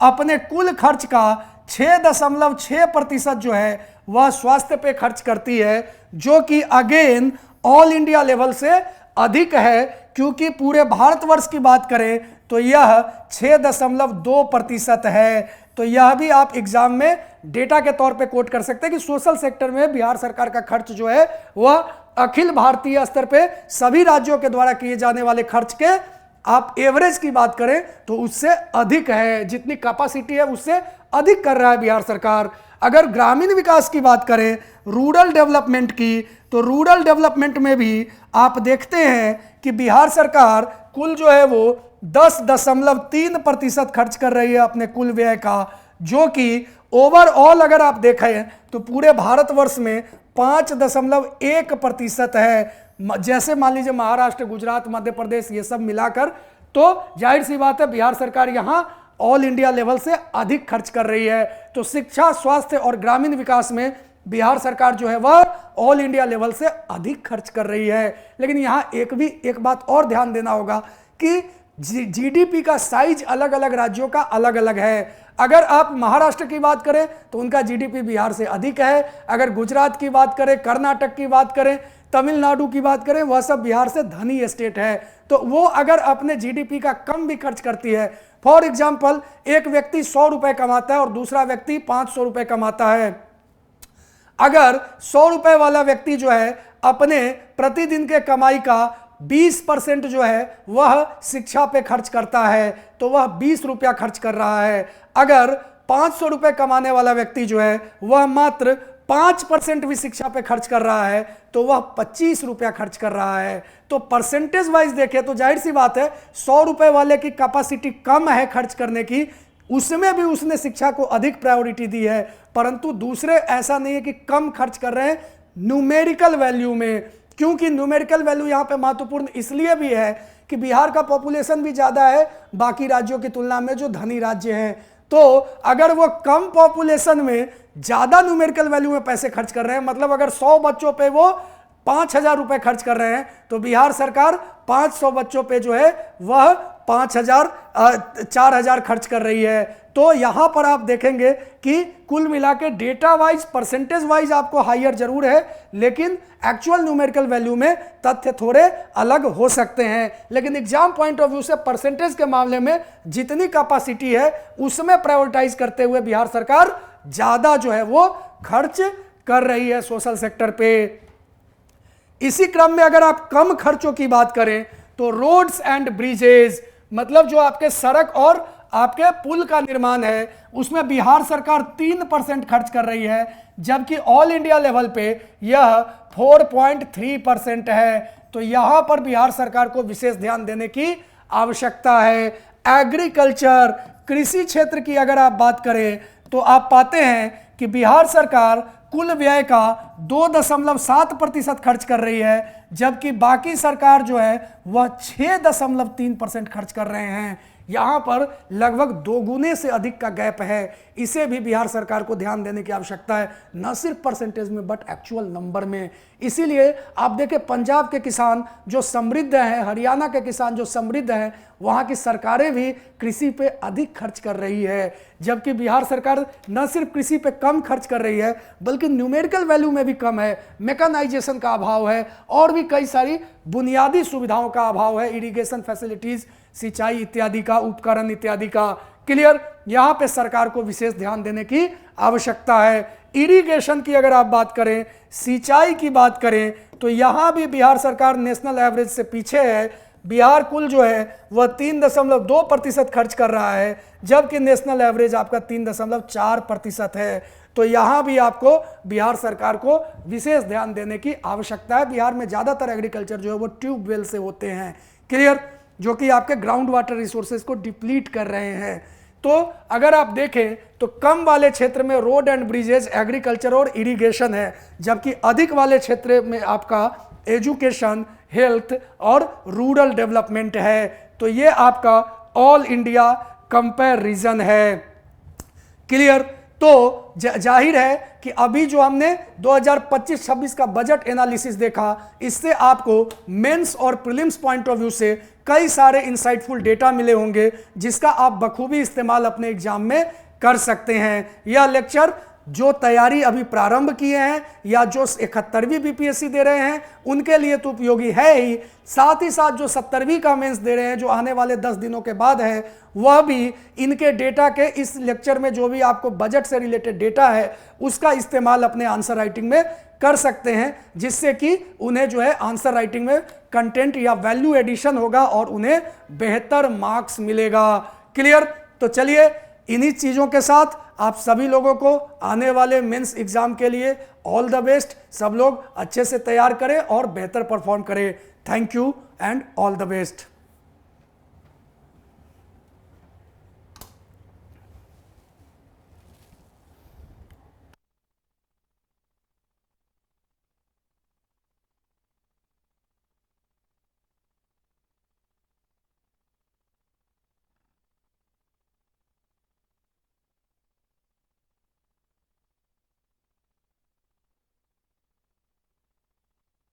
अपने कुल खर्च का 6.6% जो है वह स्वास्थ्य पे खर्च करती है, जो कि अगेन ऑल इंडिया लेवल से अधिक है, क्योंकि पूरे भारतवर्ष की बात करें तो यह 6.2% है। तो यह भी आप एग्जाम में डेटा के तौर पे कोट कर सकते हैं कि सोशल सेक्टर में बिहार सरकार का खर्च जो है वह अखिल भारतीय स्तर पे सभी राज्यों के द्वारा किए जाने वाले खर्च के आप एवरेज की बात करें तो उससे अधिक है, जितनी कैपेसिटी है उससे अधिक कर रहा है बिहार सरकार। अगर ग्रामीण विकास की बात करें, रूरल डेवलपमेंट की, तो रूरल डेवलपमेंट में भी आप देखते हैं कि बिहार सरकार कुल जो है वो 10.3% खर्च कर रही है अपने कुल व्यय का, जो कि ओवरऑल अगर आप देखें तो पूरे भारतवर्ष में 5.1% है। जैसे मान लीजिए महाराष्ट्र, गुजरात, मध्य प्रदेश ये सब मिलाकर, तो जाहिर सी बात है बिहार सरकार यहां ऑल इंडिया लेवल से अधिक खर्च कर रही है। तो शिक्षा, स्वास्थ्य और ग्रामीण विकास में बिहार सरकार जो है वह ऑल इंडिया लेवल से अधिक खर्च कर रही है। लेकिन यहां एक बात और ध्यान देना होगा कि जीडीपी का साइज अलग अलग राज्यों का अलग अलग है। अगर आप महाराष्ट्र की बात करें तो उनका जीडीपी बिहार से अधिक है, अगर गुजरात की बात करें, कर्नाटक की बात करें, तमिलनाडु की बात करें, वह सब बिहार से धनी स्टेट है। तो वो अगर अपने जीडीपी का कम भी खर्च करती है, फॉर एग्जाम्पल एक व्यक्ति 100 रुपए कमाता है और दूसरा व्यक्ति 500 रुपए कमाता है, अगर 100 रुपए वाला व्यक्ति जो है अपने प्रतिदिन के कमाई का 20% जो है वह शिक्षा पे खर्च करता है तो वह 20 रुपया खर्च कर रहा है। अगर 500 रुपए कमाने वाला व्यक्ति जो है वह मात्र 5% भी शिक्षा पे खर्च कर रहा है तो वह 25 रुपया खर्च कर रहा है। तो परसेंटेज वाइज देखें तो जाहिर सी बात है 100 रुपए वाले की कैपेसिटी कम है खर्च करने की, उसमें भी उसने शिक्षा को अधिक प्रायोरिटी दी है, परंतु दूसरे ऐसा नहीं है कि कम खर्च कर रहे हैं न्यूमेरिकल वैल्यू में, क्योंकि न्यूमेरिकल वैल्यू यहां पे महत्वपूर्ण इसलिए भी है कि बिहार का पॉपुलेशन भी ज्यादा है बाकी राज्यों की तुलना में जो धनी राज्य हैं। तो अगर वो कम पॉपुलेशन में ज्यादा न्यूमेरिकल वैल्यू में पैसे खर्च कर रहे हैं, मतलब अगर 100 बच्चों पे वो 5,000 रुपए खर्च कर रहे हैं तो बिहार सरकार 500 बच्चों पे जो है वह 4,000 खर्च कर रही है। तो यहां पर आप देखेंगे कि कुल मिला के डेटा वाइज, परसेंटेज वाइज आपको हायर जरूर है, लेकिन एक्चुअल न्यूमेरिकल वैल्यू में तथ्य थोड़े अलग हो सकते हैं। लेकिन एग्जाम पॉइंट ऑफ व्यू से परसेंटेज के मामले में जितनी कैपेसिटी है उसमें प्रायोरिटाइज करते हुए बिहार सरकार ज्यादा जो है वो खर्च कर रही है सोशल सेक्टर पे। इसी क्रम में अगर आप कम खर्चों की बात करें तो रोड्स एंड ब्रिजेज, मतलब जो आपके सड़क और आपके पुल का निर्माण है उसमें बिहार सरकार 3% खर्च कर रही है, जबकि ऑल इंडिया लेवल पे यह 4.3% है। तो यहां पर बिहार सरकार को विशेष ध्यान देने की आवश्यकता है। एग्रीकल्चर, कृषि क्षेत्र की अगर आप बात करें तो आप पाते हैं कि बिहार सरकार कुल व्यय का 2.7% खर्च कर रही है, जबकि बाकी सरकार जो है वह 6.3% खर्च कर रहे हैं। यहां पर लगभग 2 गुने से अधिक का गैप है। इसे भी बिहार सरकार को ध्यान देने की आवश्यकता है, न सिर्फ परसेंटेज में बट एक्चुअल नंबर में। इसीलिए आप देखें पंजाब के किसान जो समृद्ध हैं, हरियाणा के किसान जो समृद्ध हैं, वहां की सरकारें भी कृषि पे अधिक खर्च कर रही है, जबकि बिहार सरकार न सिर्फ कृषि पे कम खर्च कर रही है बल्कि न्यूमेरिकल वैल्यू में भी कम है। मैकेनाइजेशन का अभाव है और भी कई सारी बुनियादी सुविधाओं का अभाव है, इरिगेशन फैसिलिटीज, सिंचाई इत्यादि का, उपकरण इत्यादि का। क्लियर? यहां पे सरकार को विशेष ध्यान देने की आवश्यकता है। इरिगेशन की अगर आप बात करें, सिंचाई की बात करें, तो यहां भी बिहार सरकार नेशनल एवरेज से पीछे है। बिहार कुल जो है वह 3.2% खर्च कर रहा है, जबकि नेशनल एवरेज आपका 3.4% है। तो यहां भी आपको बिहार सरकार को विशेष ध्यान देने की आवश्यकता है। बिहार में ज्यादातर एग्रीकल्चर जो है वो ट्यूबवेल से होते हैं। क्लियर? जो कि आपके ग्राउंड वाटर रिसोर्सेज को डिप्लीट कर रहे हैं। तो अगर आप देखें तो कम वाले क्षेत्र में रोड एंड ब्रिजेज, एग्रीकल्चर और इरिगेशन है, जबकि अधिक वाले क्षेत्र में आपका एजुकेशन, हेल्थ और रूरल डेवलपमेंट है। तो ये आपका ऑल इंडिया कंपैरिजन है। क्लियर? तो जाहिर है कि अभी जो हमने 2025-26 का बजट एनालिसिस देखा, इससे आपको मेंस और प्रीलिम्स पॉइंट ऑफ व्यू से कई सारे इंसाइटफुल डेटा मिले होंगे, जिसका आप बखूबी इस्तेमाल अपने एग्जाम में कर सकते हैं। यह लेक्चर जो तैयारी अभी प्रारंभ किए हैं या जो 71वीं बीपीएससी दे रहे हैं उनके लिए तो उपयोगी है ही, साथ ही साथ जो 70वीं का मेंस दे रहे हैं जो आने वाले 10 दिनों के बाद है, वह भी इनके डेटा के इस लेक्चर में जो भी आपको बजट से रिलेटेड डेटा है उसका इस्तेमाल अपने आंसर राइटिंग में कर सकते हैं, जिससे कि उन्हें जो है आंसर राइटिंग में कंटेंट या वैल्यू एडिशन होगा और उन्हें बेहतर मार्क्स मिलेगा। क्लियर? तो चलिए इन्हीं चीज़ों के साथ आप सभी लोगों को आने वाले मेंस एग्जाम के लिए ऑल द बेस्ट। सब लोग अच्छे से तैयार करें और बेहतर परफॉर्म करें। Thank you and all the best.